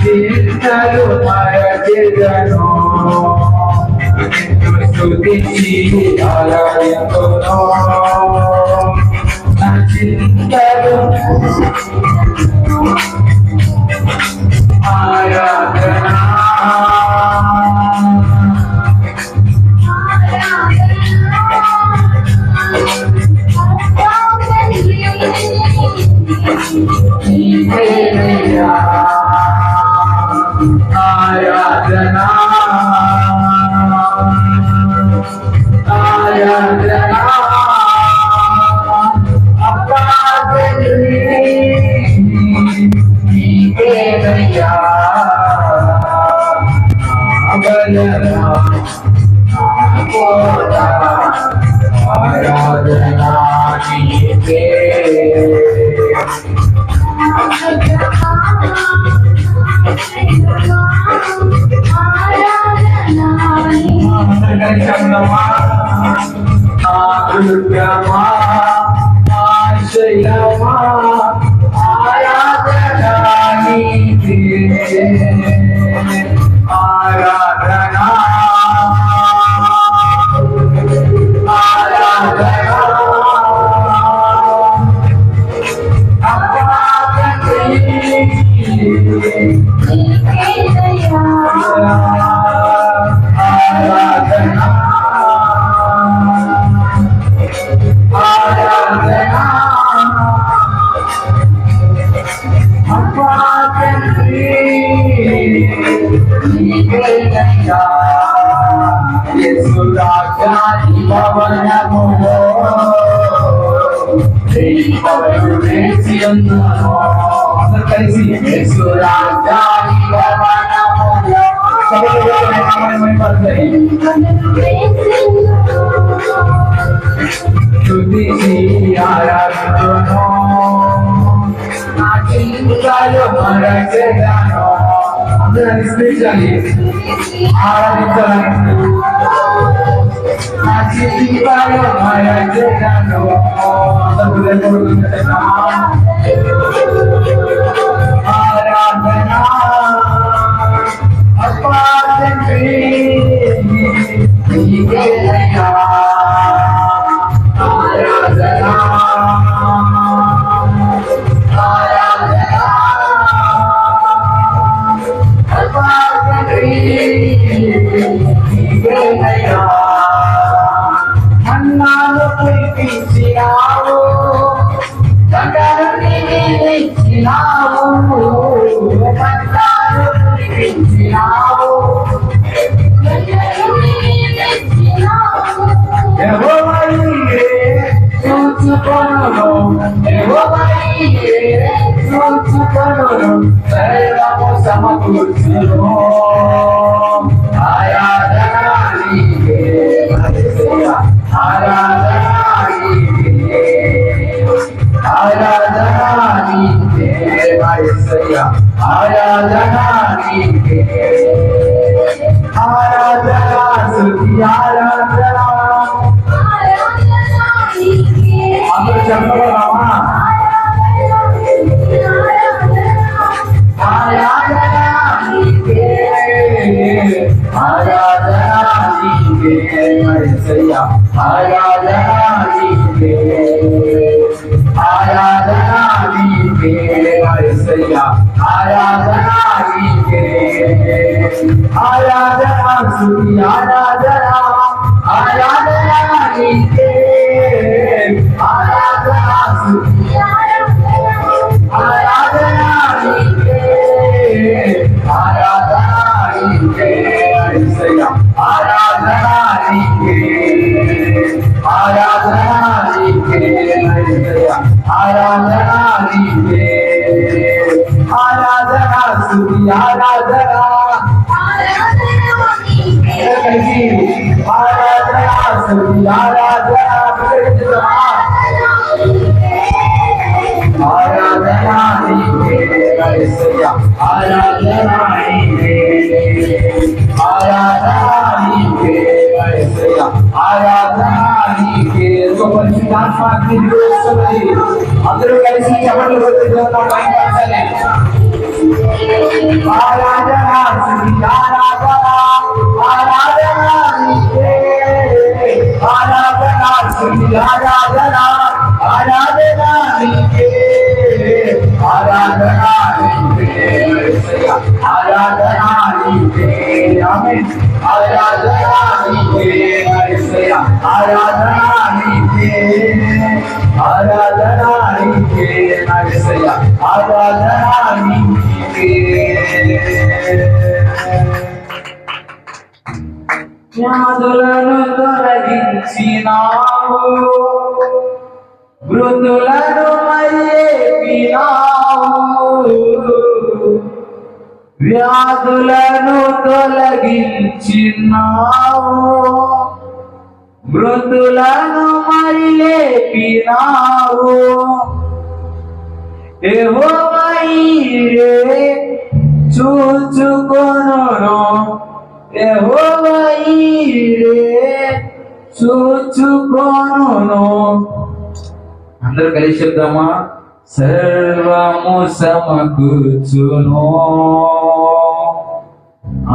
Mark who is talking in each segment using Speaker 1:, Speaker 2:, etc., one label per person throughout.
Speaker 1: చింతలు మరచెదను స్తుతించి ఆరాధింతును నా చింతలు ఆరాధన ఆరాధనా ఆరాధనా అబ్బా నీకేనయ్యా బలరా కోట ఆరాధనా నీకే
Speaker 2: అందరూ కలిసి ఎవరు
Speaker 1: ఆరాధన స్తుతి ఆరాధన ఆరాధన నీకే ఆరాధన స్తుతి ఆరాధన ఆరాధన నీకే ఆరాధన నీకే ఆరాధన నీకే ఆమేన్ ఆరాధన నీకే యేసయ్యా ఆరాధన నీకే ఆరాధన నీకే యేసయ్యా ఆరాధన నీకే వ్యాధులను తొలగించినావు మృతులను మయ్యేపినావు వ్యాధులను తొలగించినావు మృతులను మయ్యేపినావు యెహోవా ఈరే చూచుకొనును యెహోవా ఈరే చూచుకొనును అందరూ కలిసి చెప్దామా సర్వము సమకూర్చును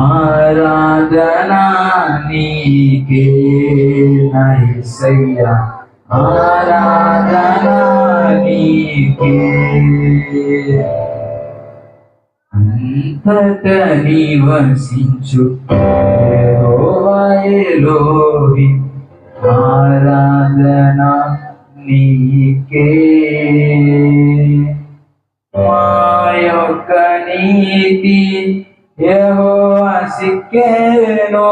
Speaker 1: ఆరాధన నీకే యేసయ్యా ఆరాధన నీకే అంతట నివసించు యెహోవా ఎలోహి ఆరాధన నీకే మా యొక్క నీతి యెహోవా సిక్కెను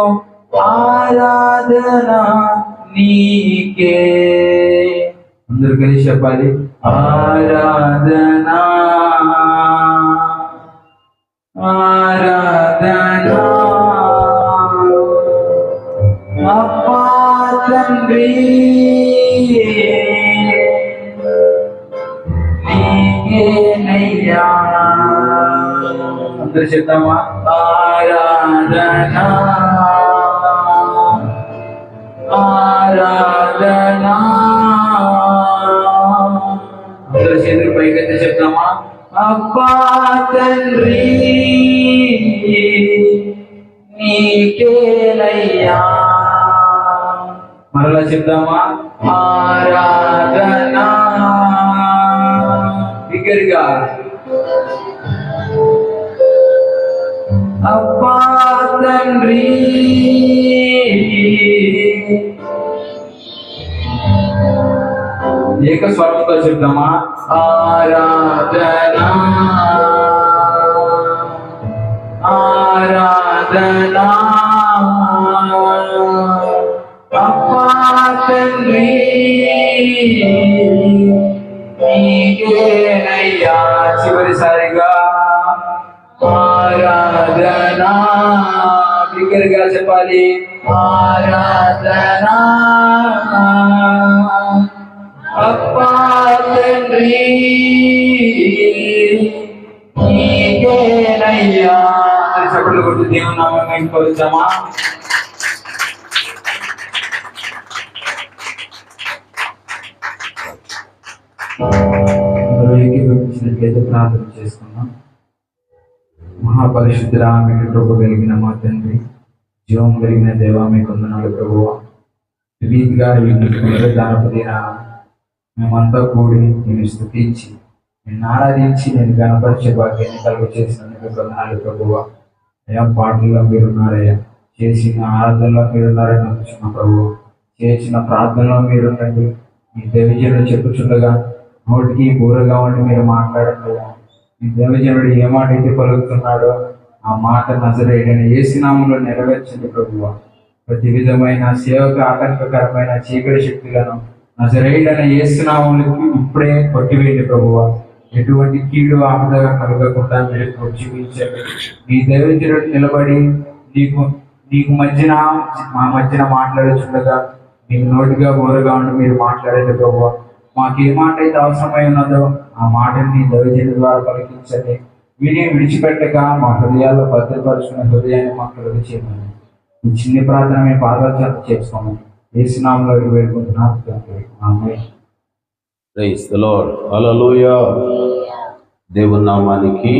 Speaker 1: ఆరాధన నీకే అందరూ కలిసి చెప్పాలి ఆరాధన ఆరాధన అప్పా తండ్రి నీకేనయ్యా అందరూ చెప్తామా ఆరాధన ఆరాధన అందరూ చేతులు పైకెత్తి చెప్తామా అబ్బా తండ్రి నీకేనయ్యా మరలా చెప్దామా ఆరాధన బిగ్గరగా అబ్బా తండ్రి ఏక స్వరంతో చెప్దామా ఆరాధన ఆరాధన అబ్బా తండ్రి నీకేనయ్యా చివరిసారిగా ఆరాధన బిగ్గరగా చెప్పాలి ఆరాధన అబ్బా తండ్రి నీకేనయ్యా చప్పట్లు కొట్టి దేవుని నామమున ఇంకొద్దామా ఏకీభవించినట్లయితే ప్రార్థన చేసుకున్నాం. మహాపరిశుద్ధుడా మీకు కృప కలిగిన మా తండ్రి జీవం కలిగిన దేవా మీకు వందనాలు ప్రభువా ఈ రీతిగా ఈ పునరుద్ధానపదిన మేమంతా కూడి నేను స్తుతించి నిన్ను ఆరాధించి నేను గణపరిచే భాగ్యాన్ని కలుగ చేసినందుకు వందనాలు ప్రభువా అయ్యా పాటల్లో మీరున్నారయ్యా చేసిన ఆరాధనలో మీరున్నారని నమ్ముచున్న ప్రభువా చేసిన ప్రార్థనలో మీరుండండి ఈ దేవజనుడు చెప్పుచుండగా నోటికి బూరగా ఉండి మీరు మాట్లాడండి ఈ దేవజనుడు ఏ మాట అయితే పలుకుతున్నాడో ఆ మాట నజరేయుడైన యేసు నామములో నెరవేర్చండి ప్రభువా ప్రతి విధమైన సేవకు ఆటంకకరమైన చీకటి శక్తులను నజరేయుడైన యేసు నామములకి ఇప్పుడే కొట్టివేయండి ప్రభువా ఎటువంటి కీడు ఆపదగా కలగకుండా మీరు ప్రోత్సహించండి మీ దేవజనుడు నిలబడి నీకు మధ్యన మా మధ్యన మాట్లాడుచుండగా మీకు నోటిగా బోరగా ఉండి మీరు మాట్లాడండి ప్రభువా మాకు ఏ మాట అయితే అవసరమై ఉన్నదో ఆ మాటని దైవజనుల ద్వారా పలికించండి విని విడిచిపెట్టగా మా హృదయాల్లో భద్రపరుచుకున్న హృదయాన్ని మాకు కలుగ చేయమని ఈ చిన్ని ప్రార్థన మేము పాదయాత్ర చేసుకోమని యేసు నామములో వేడుకుంటున్నాం amen.
Speaker 2: Praise the lord. Hallelujah. దేవుని నామానికి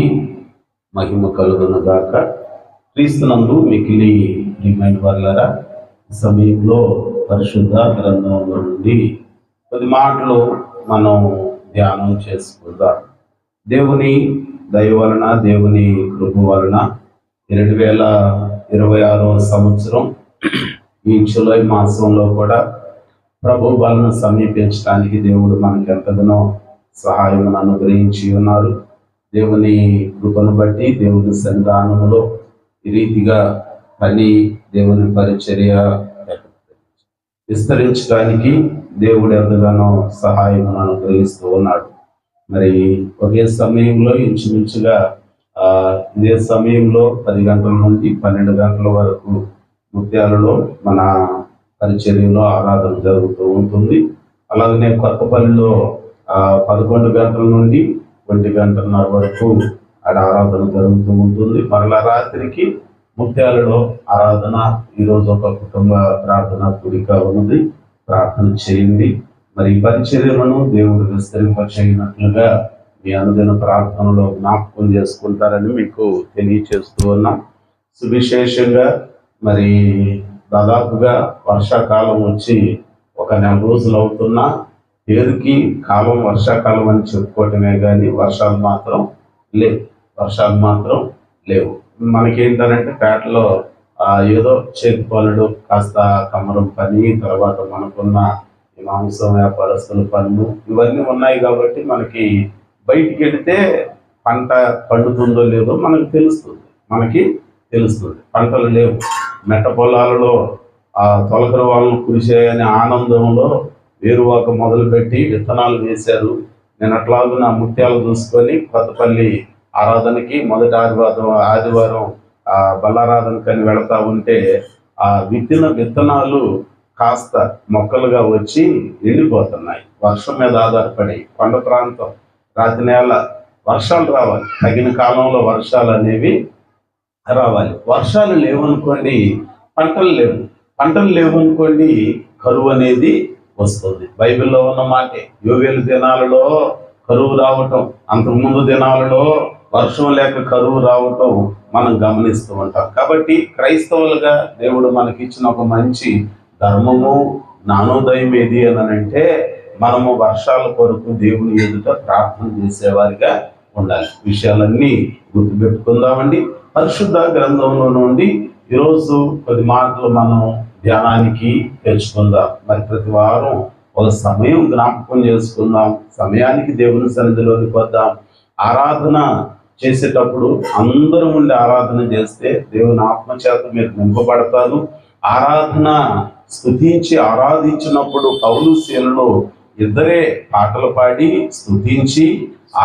Speaker 2: మహిమ కలుగును గాక. క్రీస్తునందు మికిలి ప్రియమైన వారలారా, ఈ సమయంలో పరిశుద్ధ గ్రంథంలో నుండి కొద్ది మాటలు మనం ధ్యానం చేసుకుందాం. దేవుని దయ వలన, దేవుని కృప వలన 2026వ సంవత్సరం ఈ జూలై మాసంలో కూడా ప్రభు బలను సమీపించడానికి దేవుడు మనకి ఎంతగానో సహాయం అనుగ్రహించి ఉన్నారు. దేవుని కృపను బట్టి దేవుని సన్నిధానంలో ఈ రీతిగా పని, దేవుని పరిచర్య విస్తరించడానికి దేవుడు ఎంతగానో సహాయం అనుగ్రహిస్తూ ఉన్నాడు. మరి ఒకే సమయంలో ఇంచుమించుగా ఇదే సమయంలో 10 గంటల నుండి 12 గంటల వరకు ముత్యాలలో మన పరిచర్యలో ఆరాధన జరుగుతూ ఉంటుంది. అలాగనే కొత్తపల్లిలో 11 గంటల నుండి 1 గంటన్నర వరకు ఆడ ఆరాధన జరుగుతూ ఉంటుంది. మరలా రాత్రికి ముత్యాలలో ఆరాధన. ఈరోజు ఒక కుటుంబ ప్రార్థన కూడిక ఉన్నది, ప్రార్థన చేయండి. మరి ఈ పరిచర్యలను దేవుడు విస్తరింపచేయనట్లుగా మీ అనుదిన ప్రార్థనలో జ్ఞాపకం చేసుకుంటారని మీకు తెలియచేస్తూ ఉన్నాం. సువిశేషంగా మరి దాదాపుగా వర్షాకాలం వచ్చి 1 నెల రోజులు అవుతున్నా పేరుకి కాలం వర్షాకాలం అని చెప్పుకోవటమే కానీ వర్షాలు మాత్రం లేవు. మనకేంటంటే పేటలో ఏదో చేతి పనులు, కాస్త కమరం పని, తర్వాత మనకున్న మాంసం వ్యాపారస్తుల పనులు ఇవన్నీ ఉన్నాయి కాబట్టి మనకి బయటికి వెళితే పంట పండుతుందో లేదో మనకి తెలుస్తుంది. పంటలు లేవు. మెట్ట పొలాలలో తొలకర వాళ్ళను కురిసేయనే ఆనందంలో వేరువాక మొదలుపెట్టి విత్తనాలు వేశారు. నేను అట్లాగూ నా ముత్యాలు చూసుకొని కొత్తపల్లి ఆరాధనకి మొదటి ఆదివారం బల్లారాధనకని వెళతా ఉంటే ఆ విత్తనాలు కాస్త మొక్కలుగా వచ్చి ఎండిపోతున్నాయి. వర్షం మీద ఆధారపడి కొండ ప్రాంతం, రాతి నేల, వర్షాలు రావాలి, తగిన కాలంలో వర్షాలు అనేవి రావాలి. వర్షాలు లేవనుకోండి పంటలు లేవనుకోండి కరువు అనేది వస్తుంది. బైబిల్లో ఉన్న మాటే. యోవేలు దినాలలో కరువు రావటం, అంతకుముందు దినాలలో వర్షం లేక కరువు రావటం మనం గమనిస్తూ ఉంటాం. కాబట్టి క్రైస్తవులుగా దేవుడు మనకిచ్చిన ఒక మంచి ధర్మము, జ్ఞానోదయం ఏది అని అంటే మనము వర్షాల కొరకు దేవుని ఎదుట ప్రార్థన చేసేవారిగా ఉండాలి. విషయాలన్నీ గుర్తుపెట్టుకుందామండి. పరిశుద్ధ గ్రంథంలో నుండి ఈరోజు 10 మాటలు మనం ధ్యానానికి తెచ్చుకుందాం. మరి ప్రతి వారం ఒక సమయం జ్ఞాపకం చేసుకుందాం. సమయానికి దేవుని సన్నిధిలోకి వద్దాం. ఆరాధన చేసేటప్పుడు అందరూ ఉండి ఆరాధన చేస్తే దేవుని ఆత్మచేత మీరు నింపబడతారు. ఆరాధన స్తుతించి ఆరాధించినప్పుడు పౌలు శీలలు ఇద్దరే పాటలు పాడి స్తుతించి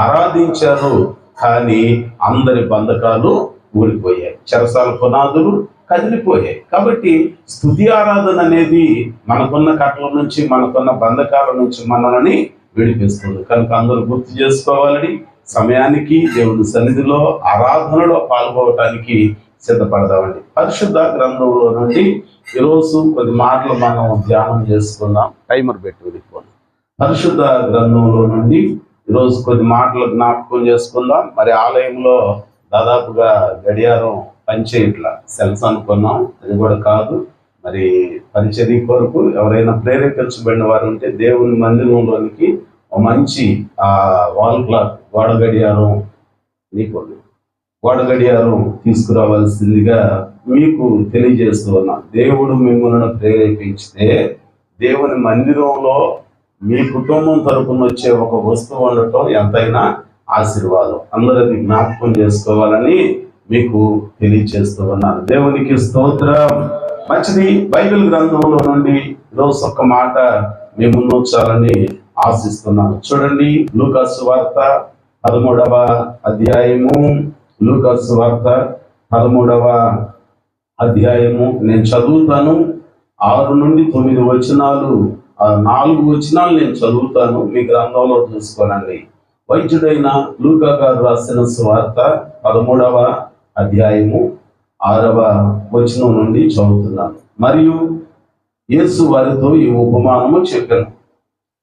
Speaker 2: ఆరాధించారు. కానీ అందరి బంధకాలు ఊడిపోయాయి, చెరసాల పునాదులు కదిలిపోయాయి. కాబట్టి స్తుతి ఆరాధన అనేది మనకున్న కట్ల నుంచి, మనకున్న బంధకాల నుంచి మనల్ని విడిపిస్తుంది. కనుక అందరూ గుర్తు చేసుకోవాలని, సమయానికి దేవుని సన్నిధిలో ఆరాధనలో పాల్గొనడానికి సిద్ధపడదామండి. పరిశుద్ధ గ్రంథంలో నుండి ఈరోజు 10 మాటలు మనం ధ్యానం చేసుకుందాం. టైమర్ పెట్టి వెళ్ళిపోండి. పరిశుద్ధ గ్రంథంలో నుండి ఈరోజు 10 మాటలు జ్ఞాపకం చేసుకుందాం. మరి ఆలయంలో దాదాపుగా గడియారం పనిచేయట్లా, సెల్స్ అనుకున్నాం, అది కూడా కాదు. మరి పరిచర్య కొరకు ఎవరైనా ప్రేరేపించబడిన వారు ఉంటే దేవుని మందిరంలోనికి ఒక మంచి వాల్ క్లాక్, గోడ గడియారం తీసుకురావాల్సిందిగా మీకు తెలియజేస్తూ ఉన్నాం. దేవుడు మిమ్మల్ని ప్రేరేపించితే దేవుని మందిరంలో మీ కుటుంబం తరపున వచ్చే ఒక వస్తువు ఉండటం ఎంతైనా ఆశీర్వాదం. అందరూ అది జ్ఞాపకం చేసుకోవాలని మీకు తెలియజేస్తూ ఉన్నాను. దేవునికి స్తోత్రం. మంచిది. బైబిల్ గ్రంథంలో నుండి ఈరోజు ఒక మాట మీ ముందు ఉంచాలని ఆశిస్తున్నాను. చూడండి, లూకా సువార్త 13వ అధ్యాయము. లూకా సువార్త 13వ అధ్యాయము నేను చదువుతాను. 6 నుండి 9 వచనాలు, 4 వచనాలు నేను చదువుతాను. మీ గ్రంథంలో చూసుకోనండి. వైద్యుడైన లూకా గారు రాసిన సువార్త 13వ అధ్యాయము 6వ వచనం నుండి చదువుతున్నాను. మరియు యేసు వారితో ఈ ఉపమానము చెప్పాను.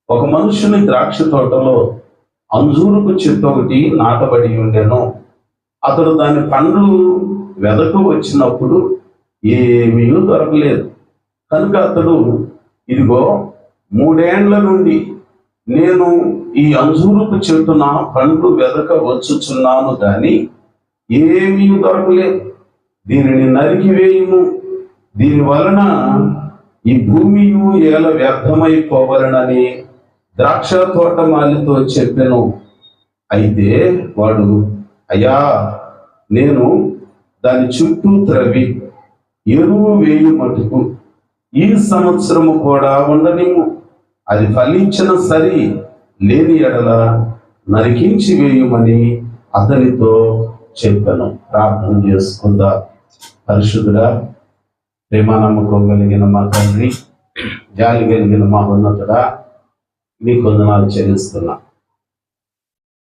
Speaker 2: ఒక మనుషుని ద్రాక్ష తోటలో అంజూరపు చెట్టు ఒకటి నాటబడి ఉండెను. అతడు దాని పండ్లు వెదక వచ్చినప్పుడు ఏమీ దొరకలేదు. కనుక అతడు, ఇదిగో 3 ఏండ్ల నుండి నేను ఈ అంజూరపు చెట్టున పండ్లు వెదక వచ్చుచున్నాను గాని ఏమీ దొరకలేదు. దీనిని నరికివేయుము, దీని వలన ఈ భూమియు ఏల వ్యర్థమైపోవలనని ద్రాక్ష తోట మాలితో చెప్పెను. అయితే వాడు, అయ్యా, నేను దాని చుట్టూ త్రవ్వి ఎరువు వేయు మటుకు ఈ సంవత్సరము కూడా ఉండనిము, అది ఫలించిన సరి, లేని ఎడల నరికించి వేయమని అతనితో చెప్పాను. ప్రార్థన చేసుకుందా. పరిశుద్ధుడా, ప్రేమ నమ్మకం కలిగిన మా తండ్రి, జాలి కలిగిన మా ఉన్నతుడా, మీ వందనాలు చెల్లిస్తున్నా.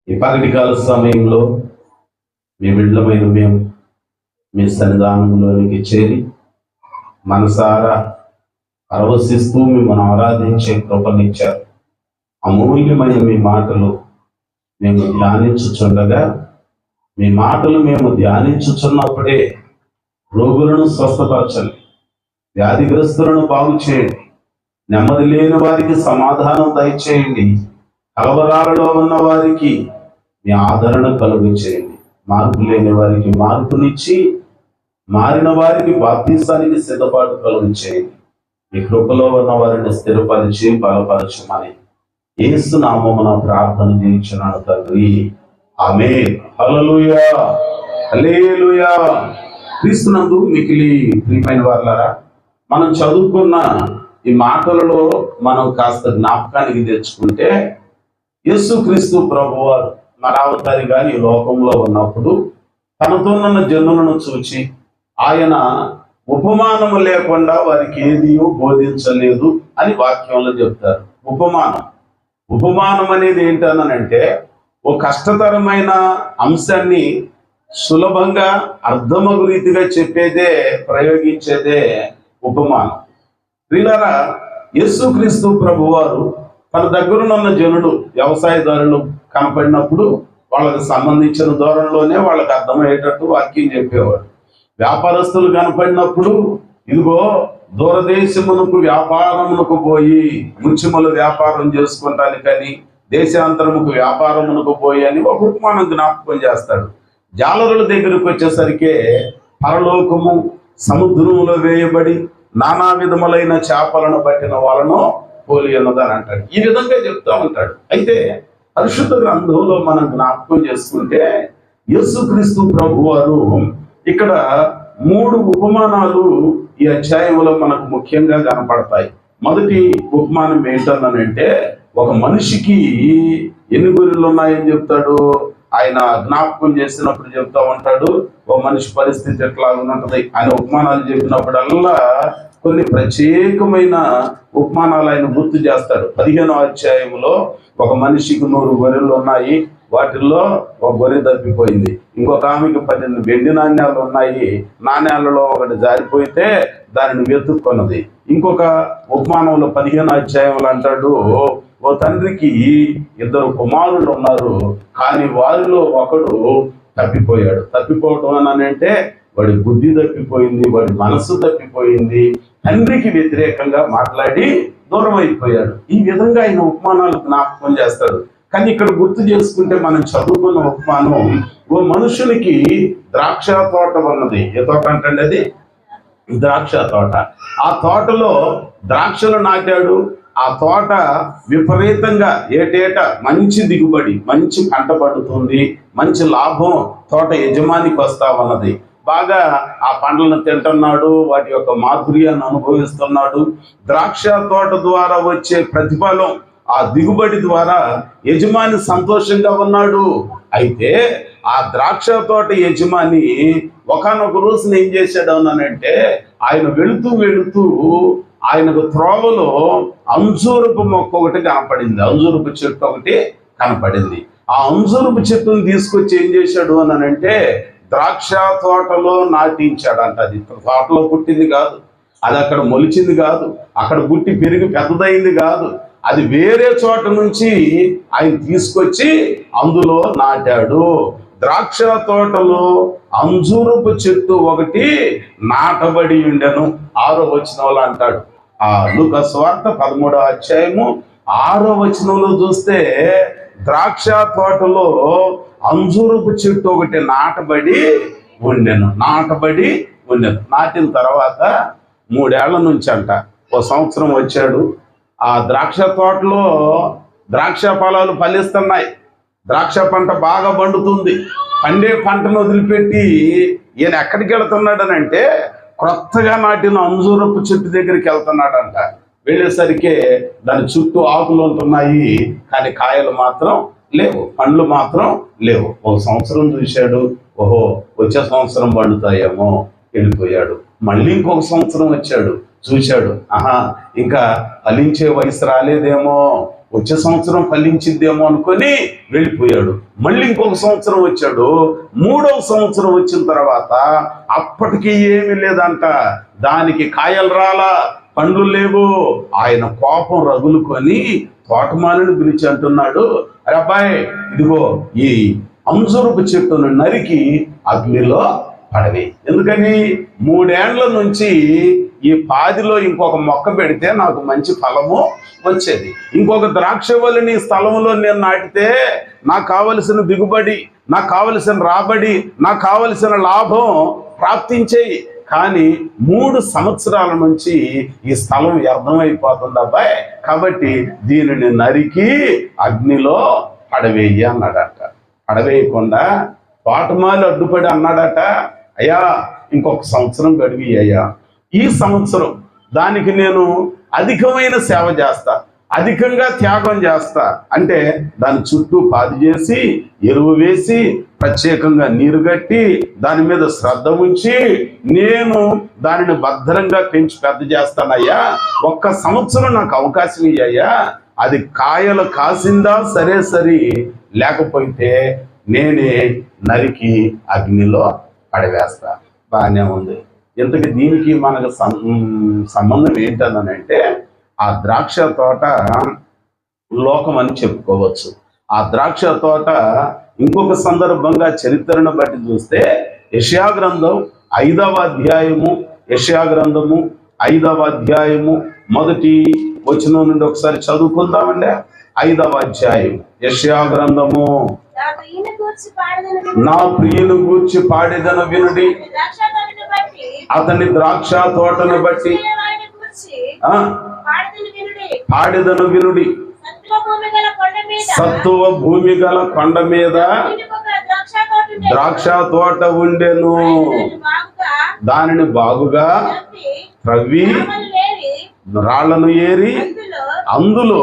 Speaker 2: ఈ పగటికాల సమయంలో మీ బిడ్డలమైన మేము మీ సన్నిధానంలోనికి చేరి మనసారా పరవశిస్తూ మిమ్మల్ని ఆరాధించే కృపనిచ్చారు. అమూల్యమైన మీ మాటలు మేము ధ్యానించుచుండగా, మీ మాటలు మేము ధ్యానించుచున్నప్పుడే రోగులను స్వస్థపరచండి, వ్యాధిగ్రస్తులను బాగు చేయండి, నెమ్మది లేని వారికి సమాధానం దయచేయండి, కలవరాలలో ఉన్న వారికి మీ ఆదరణ కలుగు చేయండి, మార్పు లేని వారికి మార్పునిచ్చి మారిన వారికి బాప్తీసానికి సిద్ధపాటు కలుగు చేయండి. మీ కృపలో ఉన్న వారిని స్థిరపరిచి బలపరచమని యేసు నామమున ప్రార్థన చేయించున్నాను తండ్రి. ఆమేన్. హల్లెలూయా, హల్లెలూయా. క్రీస్తునందు మికిలి ప్రియమైన వారులారా, మనం చదువుకున్న ఈ మాటలలో మనం కాస్త జ్ఞాపకానికి తెచ్చుకుంటే, యేసుక్రీస్తు ప్రభువారు మరావతారిగా ఈ లోకంలో ఉన్నప్పుడు తనతోనున్న జనులను చూచి ఆయన ఉపమానము లేకుండా వారికి ఏది బోధించలేదు అని వాక్యంలో చెప్తారు. ఉపమానం అనేది ఏంటనంటే, ఓ కష్టతరమైన అంశాన్ని సులభంగా అర్థమగు రీతిగా చెప్పేదే, ప్రయోగించేదే ఉపమానం. ప్రియులారా, యేసుక్రీస్తు ప్రభువారు తన దగ్గరున్న జనులు, వ్యవసాయదారులు కనపడినప్పుడు వాళ్ళకి సంబంధించిన ధోరణిలోనే వాళ్ళకి అర్థమయ్యేటట్టు వాక్యం చెప్పేవాడు. వ్యాపారస్తులు కనపడినప్పుడు, ఇదిగో దూరదేశమునకు వ్యాపారమునకు పోయి ముత్యముల వ్యాపారం చేసుకుంటానికని దేశాంతరముకు వ్యాపారమునకు పోయి అని ఒక ఉపమానం జ్ఞాపకం చేస్తాడు. జాలరుల దగ్గరకు వచ్చేసరికి పరలోకము సముద్రంలో వేయబడి నానా విధములైన చేపలను పట్టిన వాళ్ళను పోలి ఉన్నదని అంటాడు. ఈ విధంగా చెప్తా ఉంటాడు. అయితే పరిశుద్ధ గ్రంథంలో మనం జ్ఞాపకం చేసుకుంటే యేసుక్రీస్తు ప్రభువారు ఇక్కడ 3 ఉపమానాలు ఈ అధ్యాయంలో మనకు ముఖ్యంగా కనపడతాయి. మొదటి ఉపమానం ఏంటనంటే, ఒక మనిషికి ఎన్ని గొర్రెలు ఉన్నాయని చెప్తాడు. ఆయన జ్ఞాపకం చేసినప్పుడు చెప్తా ఉంటాడు, ఒక మనిషి పరిస్థితి ఎట్లా ఉంటది. ఆయన ఉపమానాలు చెప్పినప్పుడల్లా కొన్ని ప్రత్యేకమైన ఉపమానాలు ఆయన గుర్తు చేస్తాడు. 15వ అధ్యాయంలో ఒక మనిషికి 100 గొర్రెలు ఉన్నాయి, వాటిల్లో ఒక గొర్రె తప్పిపోయింది. ఇంకొక ఆమెకి 10 వెండి నాణ్యాలు ఉన్నాయి, నాణ్యాలలో ఒకటి జారిపోయితే దానిని వెతుక్కున్నది. ఇంకొక ఉపమానంలో 15వ అధ్యాయంలో అంటాడు, ఓ తండ్రికి 2 కుమారులు ఉన్నారు, కానీ వారిలో ఒకడు తప్పిపోయాడు. తప్పిపోవటం అని అంటే వాడి బుద్ధి తప్పిపోయింది, వాడి మనస్సు తప్పిపోయింది, తండ్రికి వ్యతిరేకంగా మాట్లాడి దూరం అయిపోయాడు. ఈ విధంగా ఆయన ఉపమానాలు జ్ఞాపకం చేస్తాడు. కానీ ఇక్కడ గుర్తు చేసుకుంటే మనం చదువుకున్న ఉపమానం, ఓ మనుషునికి ద్రాక్ష తోట ఉన్నది. ఏ తోట అంటే అది ద్రాక్ష తోట. ఆ తోటలో ద్రాక్షలు నాటాడు. ఆ తోట విపరీతంగా ఏటేటా మంచి దిగుబడి, మంచి పంట పడుతుంది, మంచి లాభం తోట యజమానికి వస్తా ఉన్నది. బాగా ఆ పండ్లను తింటున్నాడు, వాటి యొక్క మాధుర్యాన్ని అనుభవిస్తున్నాడు. ద్రాక్ష తోట ద్వారా వచ్చే ప్రతిఫలం, ఆ దిగుబడి ద్వారా యజమాని సంతోషంగా ఉన్నాడు. అయితే ఆ ద్రాక్ష తోట యజమాని ఒకానొక రోజున ఏం చేశాడు అనంటే, ఆయన వెళుతూ ఆయనకు త్రోవలో అంజూరపు మొక్క ఒకటి కనపడింది, అంజూరపు చెట్టు ఒకటి కనపడింది. ఆ అంజూరపు చెట్టును తీసుకొచ్చి ఏం చేశాడు అనంటే, ద్రాక్ష తోటలో నాటించాడంట. అది తోటలో పుట్టింది కాదు, అది అక్కడ మొలిచింది కాదు, అక్కడ పుట్టి పెరిగి పెద్దదైంది కాదు, అది వేరే చోట నుంచి ఆయన తీసుకొచ్చి అందులో నాటాడు. ద్రాక్ష తోటలో అంజూరపు చెట్టు ఒకటి నాటబడి ఉండెను. 6వ వచనంలో అంటాడు. ఆ లూకా సువార్త 13వ అధ్యాయము 6వ వచనంలో చూస్తే ద్రాక్ష తోటలో అంజూరపు చెట్టు ఒకటి నాటబడి ఉండెను. నాటిన తర్వాత 3 ఏళ్ల నుంచి అంట 1 సంవత్సరం వచ్చాడు. ఆ ద్రాక్ష తోటలో ద్రాక్ష ఫలాలు ఫలిస్తున్నాయి. ద్రాక్ష పంట బాగా పండుతుంది. పండే పంటను వదిలిపెట్టి ఈయన ఎక్కడికి వెళుతున్నాడనంటే క్రొత్తగా నాటిన అంజూరపు చెట్టు దగ్గరికి వెళ్తున్నాడంట. వెళ్ళేసరికి దాని చుట్టూ ఆకులు ఉంటున్నాయి, కానీ కాయలు మాత్రం లేవు, పండ్లు మాత్రం లేవు. 1 సంవత్సరం చూశాడు, ఓహో వచ్చే సంవత్సరం పండుతాయేమో, వెళ్ళిపోయాడు. మళ్ళీ ఇంకొక సంవత్సరం వచ్చాడు, చూశాడు, ఆహా ఇంకా ఫలించే వయసు రాలేదేమో, వచ్చే సంవత్సరం ఫలించిద్దేమో అనుకొని వెళ్ళిపోయాడు. మళ్ళీ ఇంకొక సంవత్సరం వచ్చాడు. 3వ సంవత్సరం వచ్చిన తర్వాత అప్పటికి ఏమీ లేదంట, దానికి కాయలు రాలా, పండ్లు లేవు. ఆయన కోపం రగులుకొని తోటమాలిని పిలిచి అంటున్నాడు, అరే అబ్బాయి, ఇదిగో ఈ అంజూరపు చెట్టును నరికి అగ్నిలో పడవి. ఎందుకని 3 ఏళ్ల నుంచి ఈ పాదిలో ఇంకొక మొక్క పెడితే నాకు మంచి ఫలము వచ్చేది, ఇంకొక ద్రాక్షవల్లిని స్థలంలో నేను నాటితే నాకు కావలసిన దిగుబడి, నాకు కావలసిన రాబడి, నాకు కావలసిన లాభం ప్రాప్తించేయి. కానీ 3 సంవత్సరాల నుంచి ఈ స్థలం వ్యర్థమైపోతుంది అబ్బాయి, కాబట్టి దీనిని నరికి అగ్నిలో పడవేయి అన్నాడట. పడవేయకుండా తోటమాలి అడ్డుపడి అన్నాడట, అయ్యా ఇంకొక సంవత్సరం గడివి అయ్యా, ఈ సంవత్సరం దానికి నేను అధికమైన సేవ చేస్తా, అధికంగా త్యాగం చేస్తా. అంటే దాని చుట్టూ పాది చేసి, ఎరువు వేసి, ప్రత్యేకంగా నీరు కట్టి, దాని మీద శ్రద్ధ ఉంచి నేను దానిని భద్రంగా పెంచి పెద్ద చేస్తానయ్యా, 1 సంవత్సరం నాకు అవకాశం ఇయ్యయ్యా, అది కాయలు కాసిందా సరే సరి, లేకపోతే నేనే నరికి అగ్నిలో పడవేస్తా. బాగానే ఉంది. ఇంతకీ దీనికి మనకు సంబంధం ఏంటనంటే ఆ ద్రాక్ష తోట లోకం అని చెప్పుకోవచ్చు. ఆ ద్రాక్ష తోట ఇంకొక సందర్భంగా చరిత్రను బట్టి చూస్తే యెషయా గ్రంథం 5వ అధ్యాయము, యెషయా గ్రంథము 5వ అధ్యాయము 1వ వచనం నుండి ఒకసారి చదువుకుందామండి. 5వ అధ్యాయం యెషయా గ్రంథము. నా ప్రియుని గూర్చి పాడేదను వినుడి, అతని ద్రాక్ష తోటను బట్టి పాడేదను వినుడి. సత్తువ భూమి గల కొండ మీద ద్రాక్ష తోట ఉండెను, దానిని బాగుగా త్రవ్వి రాళ్లను ఏరి అందులో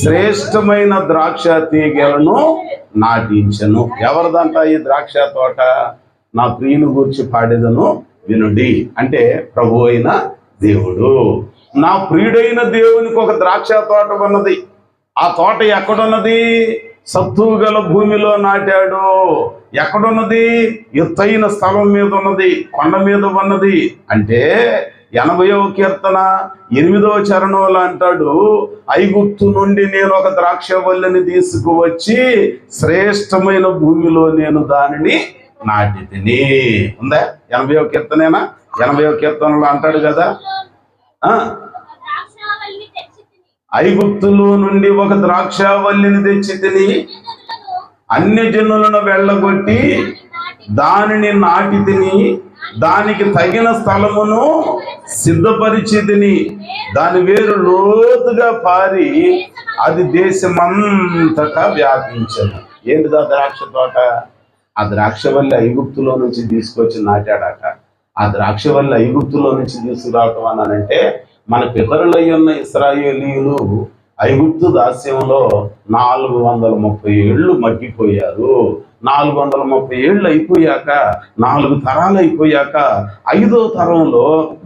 Speaker 2: శ్రేష్టమైన ద్రాక్ష తీగలను నాటించెను. ఎవరిదంట ఈ ద్రాక్ష తోట? నా ప్రియుని గూర్చి పాడేదను వినుడి అంటే ప్రభు అయిన దేవుడు. నా ప్రియుడైన దేవునికి ఒక ద్రాక్ష తోట ఉన్నది. ఆ తోట ఎక్కడున్నది? సత్తువు గల భూమిలో నాటాడు. ఎక్కడున్నది? ఎత్తైన స్థలం మీద ఉన్నది, కొండ మీద ఉన్నది. అంటే 80వ కీర్తన 8వ చరణంలో అంటాడు, ఐగుప్తు నుండి నేను ఒక ద్రాక్షవల్లిని తీసుకువచ్చి శ్రేష్టమైన భూమిలో నేను దానిని నాటి తిని. ఉందా? 80వ కీర్తనేనా? 80వ కీర్తనలో అంటాడు కదా, ఐగుప్తులో నుండి ఒక ద్రాక్షవల్లిని తెచ్చి తిని అన్య జనులను వెళ్ళగొట్టి దానిని నాటి తిని దానికి తగిన స్థలమును సిద్ధపరిచి తిని దాని వేరు లోతుగా పారి అది దేశమంతటా వ్యాపించను. ఏంటిదా ద్రాక్ష తోట? ఆ ద్రాక్షవల్లి ఐగుప్తులో నుంచి తీసుకొచ్చి నాటాడట. ఆ ద్రాక్షవల్లి ఐగుప్తులో నుంచి తీసుకురావటం అనంటే మన పితరులై ఉన్న ఇశ్రాయేలీయులు ఐగుప్తు దాస్యంలో 430 ఏళ్ళు మగ్గిపోయారు. 430 ఏళ్ళు అయిపోయాక, 4 తరాలు అయిపోయాక 5వ తరంలో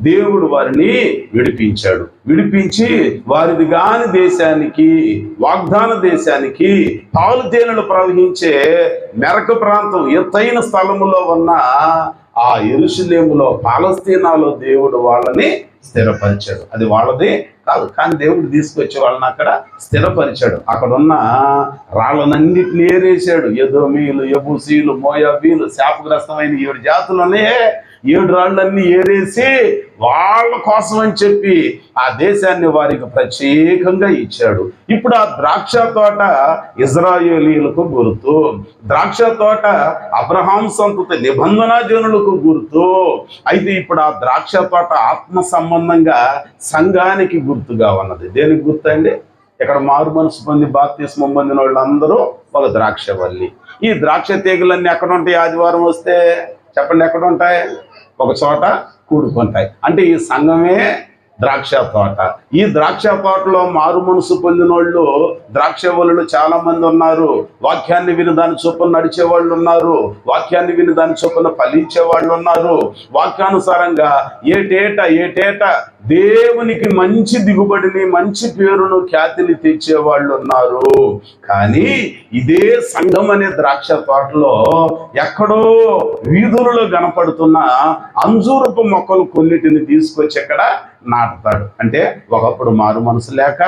Speaker 2: దేవుడు వారిని విడిపించాడు. విడిపించి వారిది గాని దేశానికి, వాగ్దాన దేశానికి, పాలు తేనెలు ప్రవహించే మెరక ప్రాంతం ఎత్తైన స్థలములో ఉన్న ఆ యెరూషలేములో, పాలస్తీనాలో దేవుడు వాళ్ళని స్థిరపరిచాడు. అది వాళ్ళది కాదు, కానీ దేవుడు తీసుకొచ్చి వాళ్ళని అక్కడ స్థిరపరిచాడు. అక్కడ ఉన్న రాళ్ళనన్నిటిని ఏరేశాడు. ఎదోమీయులు, యెబూసీయులు, మోయాబీలు, శాపగ్రస్తమైన 7 జాతులనే 7 రాళ్ళన్నీ ఏరేసి వాళ్ళ కోసం అని చెప్పి ఆ దేశాన్ని వారికి ప్రత్యేకంగా ఇచ్చాడు. ఇప్పుడు ఆ ద్రాక్ష తోట ఇజ్రాయేలీయులకు గుర్తు, ద్రాక్ష తోట అబ్రహాం సంతతి నిబంధన జనులకు గుర్తు. అయితే ఇప్పుడు ఆ ద్రాక్ష తోట ఆత్మ సంబంధంగా సంఘానికి గుర్తుగా ఉన్నది. దేనికి గుర్తు అండి? ఇక్కడ మారు మనసు పొంది బాప్తిస్మం పొందిన వాళ్ళందరూ ఒక ద్రాక్షవల్లి. ఈ ద్రాక్ష తీగలన్నీ ఎక్కడ ఉంటాయి? ఆదివారం వస్తే చెప్పండి, ఎక్కడ ఉంటాయి? ఒక చోట కూడుకుంటాయి. అంటే ఈ సంఘమే ద్రాక్ష తోట. ఈ ద్రాక్ష తోటలో మారు మనసు పొందిన వాళ్ళు ద్రాక్షవల్లులు చాలా మంది ఉన్నారు. వాక్యాన్ని విని దాని చొప్పున నడిచే వాళ్ళు ఉన్నారు, వాక్యాన్ని విని దాని చొప్పున ఫలించే వాళ్ళు ఉన్నారు. వాక్యానుసారంగా ఏటేటా దేవునికి మంచి దిగుబడిని, మంచి పేరును, ఖ్యాతిని తెచ్చే వాళ్ళు ఉన్నారు. కానీ ఇదే సంఘం అనే ద్రాక్ష తోటలో ఎక్కడో వీధులలో కనపడుతున్న అంజూరపు మొక్కలు కొన్నిటిని తీసుకొచ్చి ఇక్కడ నాటుతాడు. అంటే ఒకప్పుడు మారు మనసు లేక,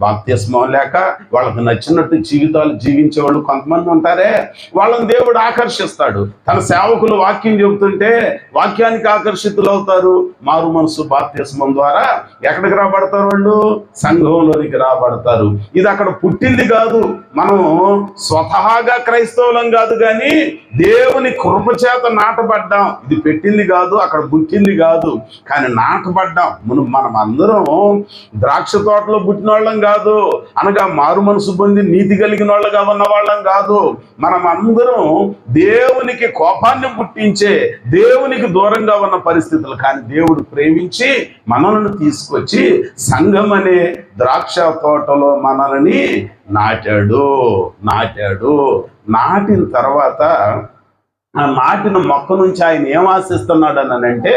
Speaker 2: బాప్తిస్మం లేక, వాళ్ళకి నచ్చినట్టు జీవితాలు జీవించే వాళ్ళు కొంతమంది ఉంటారే, వాళ్ళని దేవుడు ఆకర్షిస్తాడు. తన సేవకులు వాక్యం చెబుతుంటే వాక్యానికి ఆకర్షితులు అవుతారు. మారు మనసు బాప్తిస్మం ద్వారా ఎక్కడికి రాబడతారు? వాళ్ళు సంఘంలోనికి రాబడతారు. ఇది అక్కడ పుట్టింది కాదు, మనం స్వతహాగా క్రైస్తవులం కాదు, కానీ దేవుని కృపచేత నాటబడ్డాం. ఇది పెట్టింది కాదు, అక్కడ పుట్టింది కాదు, కానీ నాటబడ్డాం. మనం అందరం ద్రాక్ష తోటలో పుట్టిన వాళ్ళం కాదు, అనగా మారు మనసు పొంది నీతి కలిగిన వాళ్ళగా ఉన్న వాళ్ళం కాదు. మనం అందరం దేవునికి కోపాన్ని పుట్టించే, దేవునికి దూరంగా ఉన్న పరిస్థితులు, కానీ దేవుడు ప్రేమించి మనల్ని తీసుకొచ్చి సంఘం అనే ద్రాక్ష తోటలో మనల్ని నాటాడు. నాటిన తర్వాత ఆ నాటిన మొక్క నుంచి ఆయన ఏం ఆశిస్తున్నాడు అని అంటే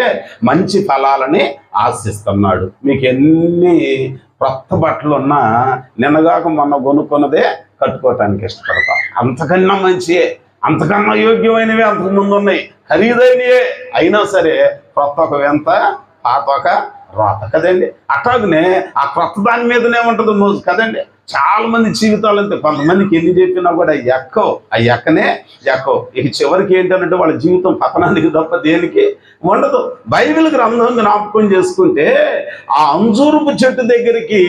Speaker 2: మంచి ఫలాలని ఆశిస్తున్నాడు. మీకు ఎన్ని కొత్త బట్టలు ఉన్నా నిన్నగాక మొన్న కొనుక్కున్నదే కట్టుకోవటానికి ఇష్టపడతాం. అంతకన్నా మంచియే, అంతకన్నా యోగ్యమైనవి అంతకు ముందు ఉన్నాయి, ఖరీదైనవే, అయినా సరే కొత్త ఒక వెంత, పాత ఒక రోత కదండి. అట్లాగనే ఆ కొత్త దాని మీదనే ఉంటుంది మోజు కదండి. చాలా మంది జీవితాలు అంతే. కొంతమందికి ఎన్ని చెప్పినా కూడా ఎక్కనే ఎక్కవు. ఇక చివరికి ఏంటంటే వాళ్ళ జీవితం పతనానికి తప్ప దేనికి ఉండదు. బైబిల్ గ్రంథం జ్ఞాపకం చేసుకుంటే ఆ అంజూరపు చెట్టు దగ్గరికి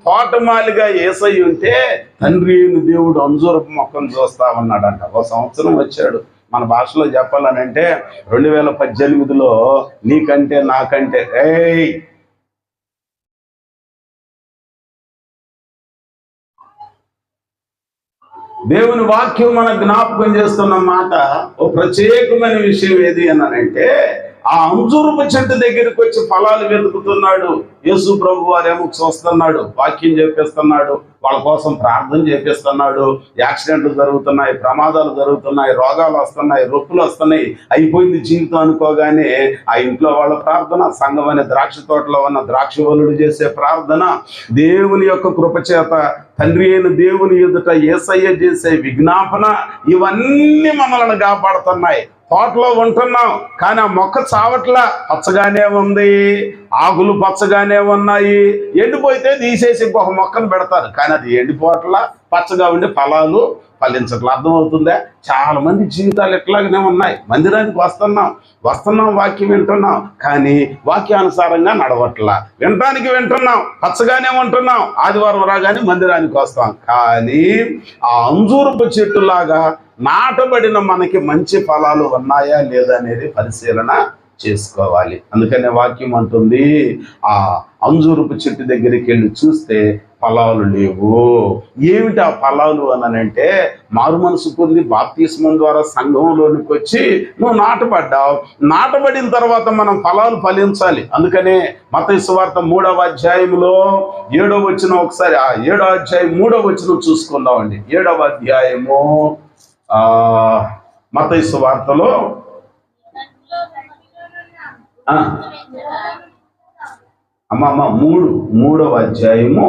Speaker 2: తోటమాలిగా యేసయ్య ఉంటే తండ్రి అయిన దేవుడు అంజూరపు మొక్కను చూస్తా ఉన్నాడంట. ఒక సంవత్సరం వచ్చాడు. మన భాషలో చెప్పాలనంటే 2018లో నీకంటే నాకంటే దేవుని వాక్యం మన జ్ఞాపకం చేస్తున్న మాట ఓ ప్రత్యేకమైన విషయం ఏది అనంటే ఆ అంజూరపు చెట్టు దగ్గరికి వచ్చి ఫలాలు వెతుకుతున్నాడు. యేసు ప్రభు వారేమో చూస్తున్నాడు, వాక్యం చెప్పేస్తున్నాడు, వాళ్ళ కోసం ప్రార్థన చేపిస్తున్నాడు. యాక్సిడెంట్లు జరుగుతున్నాయి, ప్రమాదాలు జరుగుతున్నాయి, రోగాలు వస్తున్నాయి, రొప్పులు వస్తున్నాయి, అయిపోయింది జీవితం అనుకోగానే ఆ ఇంట్లో వాళ్ళ ప్రార్థన, సంఘం అనే ద్రాక్ష తోటలో ఉన్న ద్రాక్షవల్లుడు చేసే ప్రార్థన, దేవుని యొక్క కృపచేత తండ్రి అయిన దేవుని ఎదుట యేసయ్య చేసే విజ్ఞాపన, ఇవన్నీ మనల్ని కాపాడుతున్నాయి. తోటలో ఉంటున్నాం కానీ ఆ మొక్క చావట్లా, పచ్చగానే ఉంది, ఆకులు పచ్చగానే ఉన్నాయి. ఎండిపోతే తీసేసి ఇంకొక మొక్కను పెడతారు, కానీ అది ఎండిపోవట్లా, పచ్చగా ఉండి ఫలాలు ఫలించట్లా. అర్థమవుతుందా? చాలా మంది జీవితాలు ఎట్లాగనే ఉన్నాయి. మందిరానికి వస్తున్నాం, వాక్యం వింటున్నాం, కానీ వాక్యానుసారంగా నడవట్లా. వింటున్నాం, పచ్చగానే ఉంటున్నాం, ఆదివారం రాగానే మందిరానికి వస్తాం, కానీ ఆ అంజూరపు చెట్టులాగా నాటబడిన మనకి మంచి ఫలాలు ఉన్నాయా లేదా అనేది పరిశీలన చేసుకోవాలి. అందుకనే వాక్యం అంటుంది ఆ అంజూరపు చెట్టు దగ్గరికి వెళ్ళి చూస్తే ఫలాలు లేవు. ఏమిటి ఆ ఫలాలు అనంటే మారు మనసు పొంది బాప్తిస్మం ద్వారా సంఘంలోనికి వచ్చి నువ్వు నాటబడ్డావు. నాటబడిన తర్వాత మనం ఫలాలు ఫలించాలి. అందుకనే మత్తయి సువార్త 3వ అధ్యాయంలో 7వ వచనం, ఒకసారి ఆ 7వ అధ్యాయం 3వ వచనం చూసుకుందామండి. 7వ అధ్యాయము మత్తయి సువార్తలో 3వ అధ్యాయము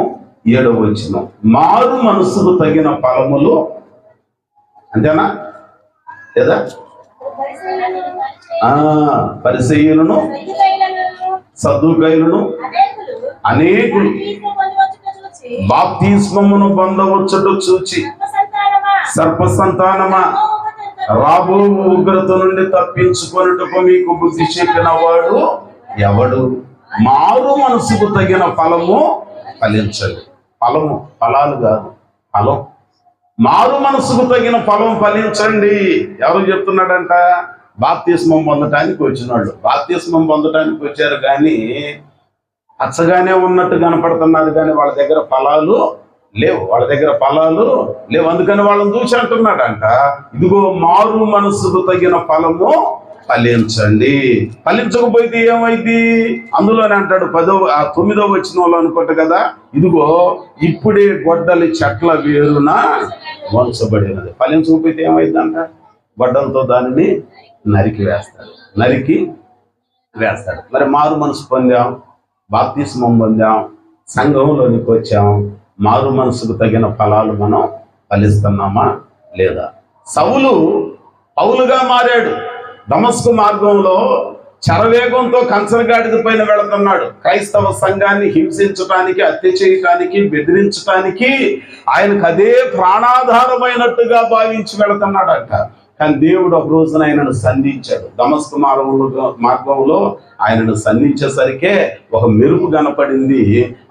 Speaker 2: 7వ వచనం, మారు మనసుకు తగిన ఫలములు, అంతేనా లేదా? పరిసయ్యులను సద్దూకైలను అనేకులు బాప్తిస్మమును పొందవచ్చుట చూచి సర్ప సంతానమా రాబో ఉగ్రత నుండి తప్పించుకొనుటకు మీకు బుద్ధి చెప్పిన వాడు ఎవడు? మారు మనసుకు తగిన ఫలము ఫలించండి. ఫలాలు కాదు, ఫలం. మారు మనసుకు తగిన ఫలం ఫలించండి. ఎవరు చెప్తున్నాడంట? బాప్తిస్మం పొందటానికి వచ్చిన వాళ్ళు. బాప్తిస్మం పొందటానికి వచ్చారు కానీ అచ్చగానే ఉన్నట్టు కనపడుతున్నారు, కానీ వాళ్ళ దగ్గర ఫలాలు లేవు. అందుకని వాళ్ళని చూసి అంటున్నాడంట, ఇదిగో మారు మనసుకు తగిన ఫలము ఫలించండి. ఫలించకపోతే ఏమైంది? అందులోనే అంటాడు 9వ వచనంలో అనుకుంటా కదా, ఇదిగో ఇప్పుడే గొడ్డలి చెట్ల వేరున వంచబడినది. ఫలించకపోతే ఏమైందంట? గొడ్డలతో దానిని నరికి వేస్తాడు. మరి మారు మనసు పొందాం, బాప్తిస్మం పొందాం, సంఘంలోనికి వచ్చాం, మారు మనసుకు తగిన ఫలాలు మనం ఫలిస్తున్నామా లేదా? సౌలు పౌలుగా మారాడు. దమస్కు మార్గంలో చరవేగంతో కంచరగాడిద పైన వెళుతున్నాడు. క్రైస్తవ సంఘాన్ని హింసించడానికి, హత్య చేయటానికి, బెదిరించడానికి ఆయనకు అదే ప్రాణాధారమైనట్టుగా భావించి వెళుతున్నాడంట. కానీ దేవుడు ఒక రోజున ఆయనను సంధించాడు. దమస్కు మార్గంలో ఆయనను సంధించేసరికే ఒక మెరుపు కనపడింది.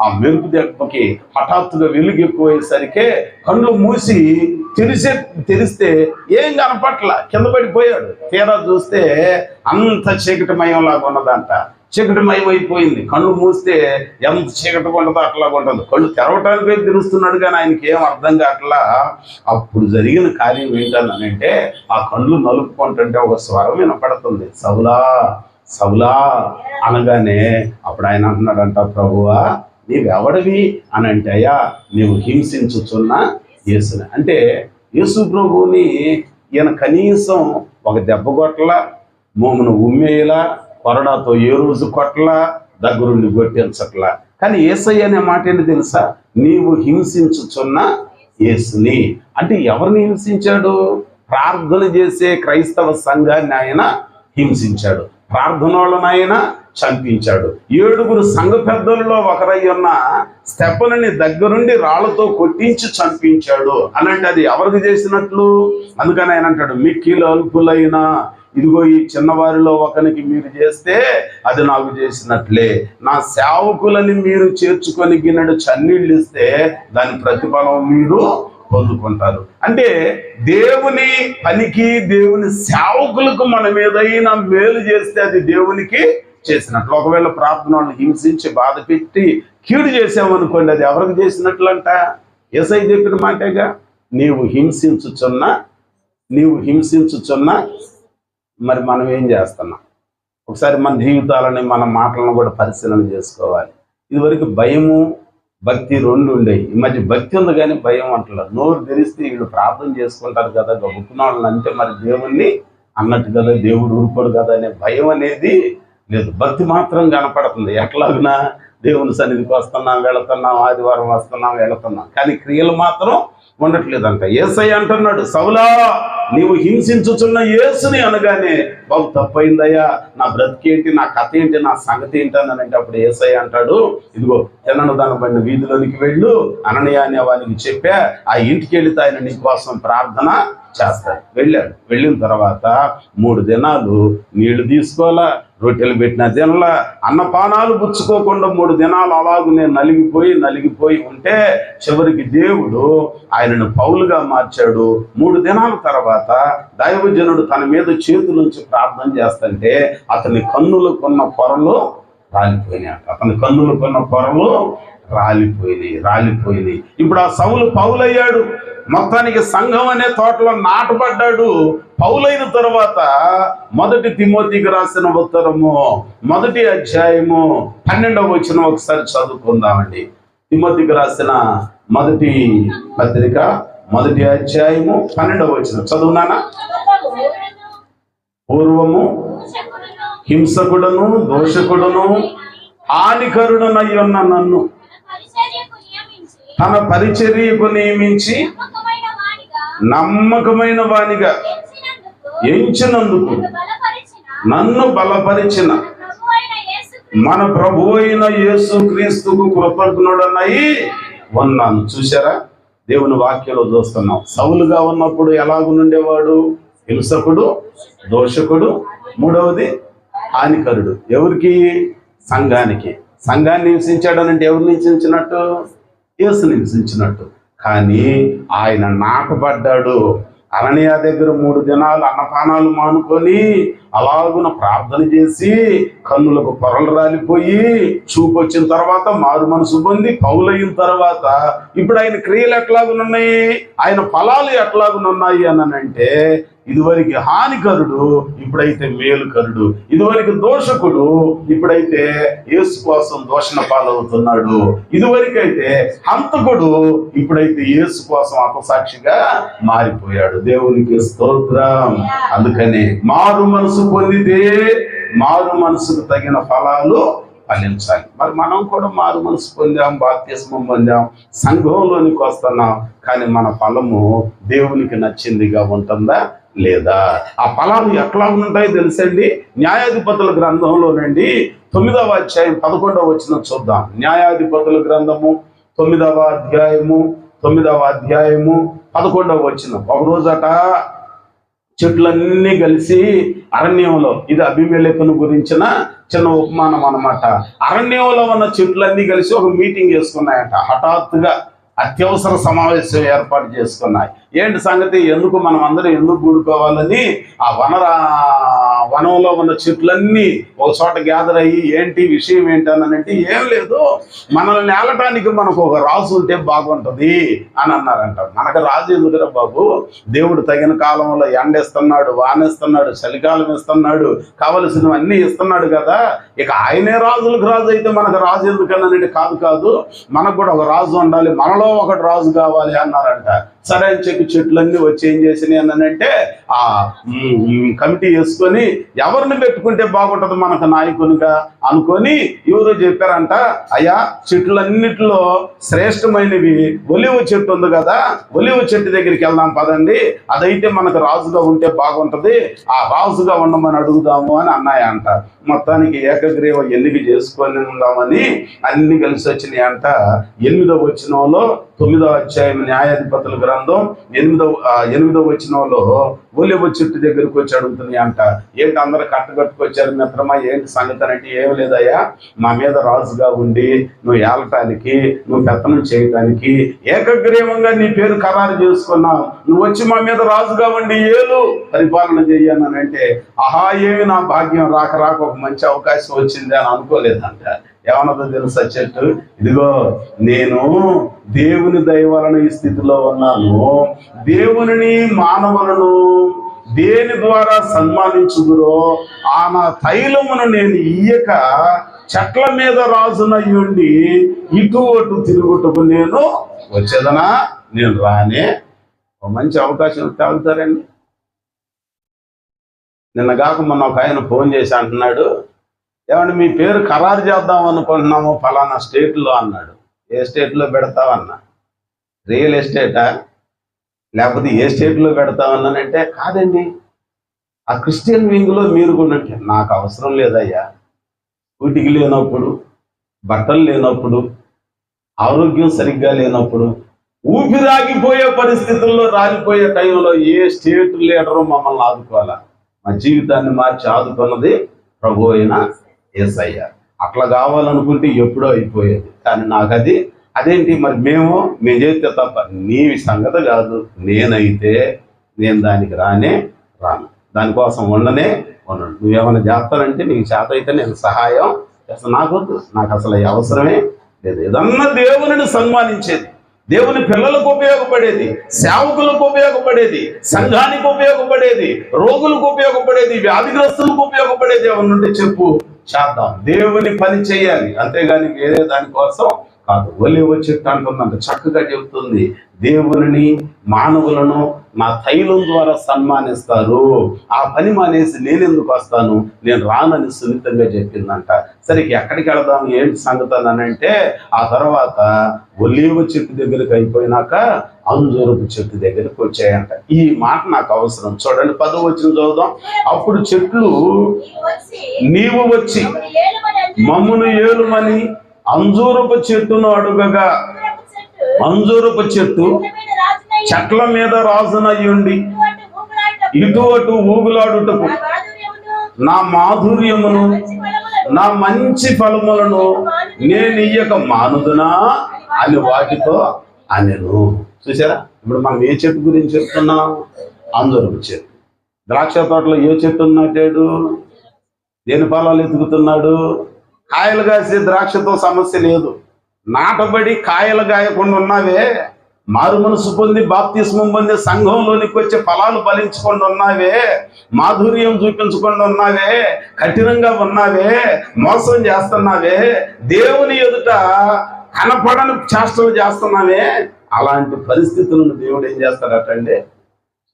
Speaker 2: ఆ మెరుపు దెబ్బకి హఠాత్తుగా వెలుగు ఎక్కువయ్యేసరికే కళ్ళు మూసి తెరిస్తే ఏం కనపట్ల, కింద పడిపోయాడు. తీరా చూస్తే అంత చీకటిమయంలాగా ఉన్నదంట. చీకటిమయం అయిపోయింది. కళ్ళు మూస్తే ఎంత చీకటిగా ఉండదో అట్లాగా ఉంటుంది. కళ్ళు తెరవటానికే తెరుస్తున్నాడు కానీ ఆయనకి ఏం అర్థం కావట్లా. అప్పుడు జరిగిన కార్యం ఏంటనంటే, ఆ కళ్ళు నలుపుకుంటుంటే ఒక స్వరం వినపడుతుంది, సౌలా సౌలా అనగానే అప్పుడు ఆయన అంటున్నాడంట, ప్రభువా నీవెవడివి అని అంటే, అయ్యా నీవు హింసించుచున్న యేసుని. అంటే యేసు ప్రభువుని ఈయన కనీసం ఒక దెబ్బ కొట్టల, మోమును ఉమ్మేయలా, కొరడాతో ఏ రోజు కొట్టల, దగ్గరుండి కొట్టించట్లా. కానీ యేసయ్య అనే మాట ఏంటి తెలుసా? నీవు హింసించుచున్న యేసుని. అంటే ఎవరిని హింసించాడు? ప్రార్థన చేసే క్రైస్తవ సంఘాన్ని ఆయన హింసించాడు. ప్రార్థన వాళ్ళని ఆయన చంపించాడు. 7 సంఘ పెద్దలలో ఒకరయ్యున్న స్తెఫనుని దగ్గరుండి రాళ్లతో కొట్టించి చంపించాడు అనంటే అది ఎవరికి చేసినట్లు? అందుకని ఆయన అంటాడు, మిక్కిలి అల్పులైన ఇదిగో ఈ చిన్నవారిలో ఒకరికి మీరు చేస్తే అది నాకు చేసినట్లే. నా సేవకులని మీరు చేర్చుకొని గిన్నెడు చన్నీళ్ళు ఇస్తే దాని ప్రతిఫలం మీరు పొందుకుంటారు. అంటే దేవుని పనికి, దేవుని సేవకులకు మనం ఏదైనా మేలు చేస్తే అది దేవునికి చేసినట్లు. ఒకవేళ ప్రార్థన వాళ్ళని హింసించి బాధ పెట్టి కీడు చేసామనుకోండి, అది ఎవరికి చేసినట్లంట? యేసయ్య చెప్పిన మాటేగా, నీవు హింసించుచున్న. మరి మనం ఏం చేస్తున్నాం? ఒకసారి మన జీవితాలని, మన మాటలను కూడా పరిశీలన చేసుకోవాలి. ఇదివరకు భయము భక్తి 2 ఉండేవి. ఈ మధ్య భక్తి ఉంది కానీ భయం అంటారు. నోరు తెరిస్తే వీళ్ళు ప్రార్థన చేసుకుంటారు కదా, గొప్పనాళ్ళని అంటే మరి దేవుణ్ణి అన్నట్టు కదా, దేవుడు ఊరుకోడు కదా అనే భయం అనేది లేదు. భక్తి మాత్రం కనపడుతుంది. ఎట్లాగునా దేవుని సన్నిధికి వస్తున్నాం, వెళుతున్నాం, ఆదివారం వస్తున్నాం, వెళుతున్నాం, కానీ క్రియలు మాత్రం ఉండట్లేదంట. యేసయ్య అంటున్నాడు, సౌలా నీవు హింసించుచున్న యేసుని అనగానే, బాబు తప్పైందయ్యా, నా బ్రతికేంటి, నా కథ ఏంటి, నా సంగతి ఏంటి అని అంటే అప్పుడు యేసయ్య అంటాడు, ఇదిగో తినను దానిపైన వీధిలోనికి వెళ్ళు, అననీయ అనే వానికి చెప్పా, ఆ ఇంటికి వెళితే ఆయన నీ కోసం ప్రార్థన చేస్తాడు. వెళ్ళిన తర్వాత 3 దినాలు నీళ్లు తీసుకోవాలా, రొట్టెలు పెట్టిన తినలా, అన్నపానాలు పుచ్చుకోకుండా 3 దినాలు అలాగూ నేను నలిగిపోయి ఉంటే చివరికి దేవుడు ఆయనను పౌలుగా మార్చాడు. 3 దినాల తర్వాత దైవజనుడు తన మీద చేతులుంచి ప్రార్థన చేస్తుంటే అతని కన్నులకున్న పొరలు రాలిపోయినాయి. ఇప్పుడు ఆ సౌలు పౌలయ్యాడు. మొత్తానికి సంఘం అనే తోటలో నాటబడ్డాడు. పౌలైన తర్వాత 1 తిమోతికి రాసిన ఉత్తరము 1వ అధ్యాయము 12వ వచనం ఒకసారి చదువుకుందామండి. తిమోతికి రాసిన 1వ పత్రిక 1వ అధ్యాయము 12వ వచనం చదువునానా? పూర్వము హింసకుడను, దోషకుడను, హానికరుడనయ్యున్న నన్ను తన పరిచర్యకు నియమించి నమ్మకమైన వానిగా ఎంచినందుకు నన్ను బలపరిచిన మన ప్రభు అయిన యేసు క్రీస్తుకు కృతజ్ఞుడనై ఉన్నాను. చూసారా, దేవుని వాక్యంలో చూస్తున్నాం. సౌలుగా ఉన్నప్పుడు ఎలాగుండేవాడు? హింసకుడు, దోషకుడు, మూడవది హానికరుడు. ఎవరికి? సంఘానికి. సంఘాన్ని హింసించాడనంటే ఎవరిని హింసించినట్టు? యేసుని హింసించినట్టు. కానీ ఆయన నాటపడ్డాడు. అననీయ దగ్గర 3 దినాలు అన్నపానాలు మానుకొని అలాగున ప్రార్థన చేసి కన్నులకు పొరలు రాలిపోయి చూపు వచ్చిన తర్వాత మారు మనసు పొంది పౌలైన తర్వాత ఇప్పుడు ఆయన క్రియలు ఎట్లాగునున్నాయి, ఆయన ఫలాలు ఎట్లాగునున్నాయి అనంటే, ఇదివరకు హానికరుడు ఇప్పుడైతే మేలుకరుడు, ఇదివరకు దోషకుడు ఇప్పుడైతే యేసు కోసం దోషణ పాలవుతున్నాడు, ఇదివరకైతే హంతకుడు ఇప్పుడైతే యేసు కోసం అపసాక్షిగా మారిపోయాడు. దేవునికి స్తోత్రం. అందుకనే మారు మనసు పొందితే మారు మనసుకు తగిన ఫలాలు ఫలించాలి. మరి మనం కూడా మారు మనసు పొందాం, బాప్తిస్మం పొందాం, సంఘంలోనికి వస్తున్నాం, కానీ మన ఫలము దేవునికి నచ్చిందిగా ఉంటుందా లేదా? ఆ ఫలాలు ఎట్లా ఉంటాయో తెలుసండి. న్యాయాధిపతుల గ్రంథంలోనండి 9వ అధ్యాయం 11వ వచనం చూద్దాం. న్యాయాధిపతుల గ్రంథము 9వ అధ్యాయము 11వ వచనం. ఒక రోజట చెట్లన్నీ కలిసి అరణ్యంలో, ఇది అబీమెలెకును గురించిన చిన్న ఉపమానం అన్నమాట. అరణ్యంలో ఉన్న చెట్లన్నీ కలిసి ఒక మీటింగ్ చేసుకున్నాయట. హఠాత్తుగా అత్యవసర సమావేశం ఏర్పాటు చేసుకున్నాయి. ఏంటి సంగతి? ఎందుకు మనం అందరం ఎందుకు కూడుకోవాలని ఆ వనంలో ఉన్న చెట్లన్నీ ఒక చోట గ్యాదర్ అయ్యి ఏంటి విషయం ఏంటి అనంటే, ఏం లేదు, మనల్ని ఏలటానికి మనకు ఒక రాజు ఉంటే బాగుంటది అని అన్నారంట. మనకు రాజు ఎందుకురా బాబు? దేవుడు తగిన కాలంలో ఎండేస్తున్నాడు, వానేస్తున్నాడు, చలికాలం ఇస్తున్నాడు, కావలసినవన్నీ ఇస్తున్నాడు కదా. ఇక ఆయనే రాజులకు రాజు అయితే మనకు రాజు ఎందుకనంటే, కాదు, మనకు కూడా ఒక రాజు ఉండాలి, మనలో ఒకటి రాజు కావాలి అన్నారంట. సరే అని చెప్పి చెట్లన్నీ వచ్చి ఏం చేసినాయి అనంటే, ఆ కమిటీ వేసుకొని ఎవరిని పెట్టుకుంటే బాగుంటుంది మనకు నాయకునిగా అనుకొని ఎవరు చెప్పారంట, అయ్యా చెట్లన్నిటిలో శ్రేష్టమైనవి ఒలివ చెట్టు ఉంది కదా, ఒలివ చెట్టు దగ్గరికి వెళ్దాం పదండి, అదైతే మనకు రాజుగా ఉంటే బాగుంటది, ఆ రాజుగా ఉండమని అడుగుదాము అని అన్నాయంట. మొత్తానికి ఏకగ్రీవ ఎన్నిక చేసుకొని ఉందామని అన్ని కలిసి వచ్చినాయి అంట. 8వ వచనంలో 9వ అధ్యాయం న్యాయాధిపతుల గ్రంథం 8వ వచనంలో ఒలివ చెట్టు దగ్గరికి వచ్చి అడుగుతున్నాయి అంట. ఏంటి అందరూ కట్టుకొచ్చారు మిత్రమా, ఏంటి సంగతి అంటే, ఏం లేదయ్యా, మా మీద రాజుగా ఉండి నువ్వు ఏలటానికి, నువ్వు పెత్తనం చేయటానికి ఏకగ్రీవంగా నీ పేరు ఖరారు చేసుకున్నావు, నువ్వు వచ్చి మా మీద రాజుగా ఉండి ఏలు పరిపాలన చెయ్యనంటే, ఆహా ఏమి నా భాగ్యం, రాక ఒక మంచి అవకాశం వచ్చింది అని అనుకోలేదంట. ఏమన్నదో తెలుసా చెట్టు? ఇదిగో నేను దేవుని దయ వలన ఈ స్థితిలో ఉన్నాను, దేవుని మానవులను దేని ద్వారా సన్మానించుదురో ఆ నా తైలమును నేను ఇయ్యక చెట్ల మీద రాజునయ్యుండి ఇటు అటు తిరుగుటకు నేను వచ్చేదనా, నేను రానే. ఒక మంచి అవకాశం తాగుతారండి. నిన్నగాక మొన్న ఒక ఆయన ఫోన్ చేసి అంటున్నాడు, ఏమంటే మీ పేరు ఖరారు చేద్దాం అనుకుంటున్నాము ఫలానా స్టేట్లో అన్నాడు. ఏ స్టేట్లో పెడతావన్నా? రియల్ ఎస్టేటా లేకపోతే ఏ స్టేట్లో పెడతామన్నానంటే, కాదండి ఆ క్రిస్టియన్ వింగ్లో మీరు కూడా. నాకు అవసరం లేదయ్యా, ఊటికి లేనప్పుడు, బట్టలు లేనప్పుడు, ఆరోగ్యం సరిగ్గా లేనప్పుడు, ఊపిరాగిపోయే పరిస్థితుల్లో, రాలిపోయే టైంలో ఏ స్టేట్ లీడరు మమ్మల్ని ఆదుకోవాలా? మా జీవితాన్ని మార్చి ఆదుకున్నది ప్రభు అయిన యేసయ్య. అట్లా కావాలనుకుంటే ఎప్పుడో అయిపోయేది. కానీ నాకు అదేంటి మరి మేము చేస్తే తప్ప నీ సంగతి కాదు, నేనైతే నేను దానికి రాను, దానికోసం ఉండను. నువ్వేమైనా చేస్తానంటే నీకు చేత అయితే నేను సహాయం చేస్తాను, నాకొద్దు, నాకు అసలు అవసరమే లేదు. ఏదన్నా దేవుని సన్మానించేది, దేవుని పిల్లలకు ఉపయోగపడేది, సేవకులకు ఉపయోగపడేది, సంఘానికి ఉపయోగపడేది, రోగులకు ఉపయోగపడేది, వ్యాధిగ్రస్తులకు ఉపయోగపడేది ఏమన్నా ఉంటే చెప్పు, చేద్దాం. దేవుని పని చేయాలి, అంతేగాని వేరే దానికోసం కాదు. ఒలివ చెట్టు అంటుందంట, చక్కగా చెబుతుంది, దేవుని మానవులను నా తైలం ద్వారా సన్మానిస్తారు, ఆ పని మానేసి నేనెందుకు వస్తాను, నేను రానని సున్నితంగా చెప్పిందంట. సరే ఎక్కడికి వెళదాం, ఏంటి సంగతి అని అంటే, ఆ తర్వాత ఒలివ చెట్టు దగ్గరికి అయిపోయినాక అంజూరపు చెట్టు దగ్గరికి వచ్చాయంట. ఈ మాట నాకు అవసరం. చూడండి 10వ వచనం చదువుదాం. అప్పుడు చెట్లు నీవు వచ్చి మమ్మును ఏలుమని అంజూరపు చెట్టును అడుగగా అంజూరపు చెట్టు చెట్ల మీద రాజునయ్యుండి ఇటు అటు ఊగులాడుటకు నా మాధుర్యమును నా మంచి ఫలములను నేను ఇయ్యక మానుదునా అని వాటితో అనెను. చూసారా, ఇప్పుడు మనం ఏ చెట్టు గురించి చెప్తున్నాం? అంజూరపు చెట్టు. ద్రాక్ష తోటలో ఏ చెట్టు నాటాడు? దేని ఫలాలు ఎదుగుతున్నాడు? కాయలు కాసే ద్రాక్షతో సమస్య లేదు. నాటబడి కాయలు కాయకుండా ఉన్నావే, మారు మనసు పొంది బాప్తిస్మం పొంది సంఘంలోనికి వచ్చే ఫలాలు ఫలించకుండా ఉన్నావే, మాధుర్యం చూపించకుండా ఉన్నావే, కఠినంగా ఉన్నావే, మోసం చేస్తున్నావే, దేవుని ఎదుట కనపడని చేష్టలు చేస్తున్నావే, అలాంటి పరిస్థితులను దేవుడు ఏం చేస్తాడటండి?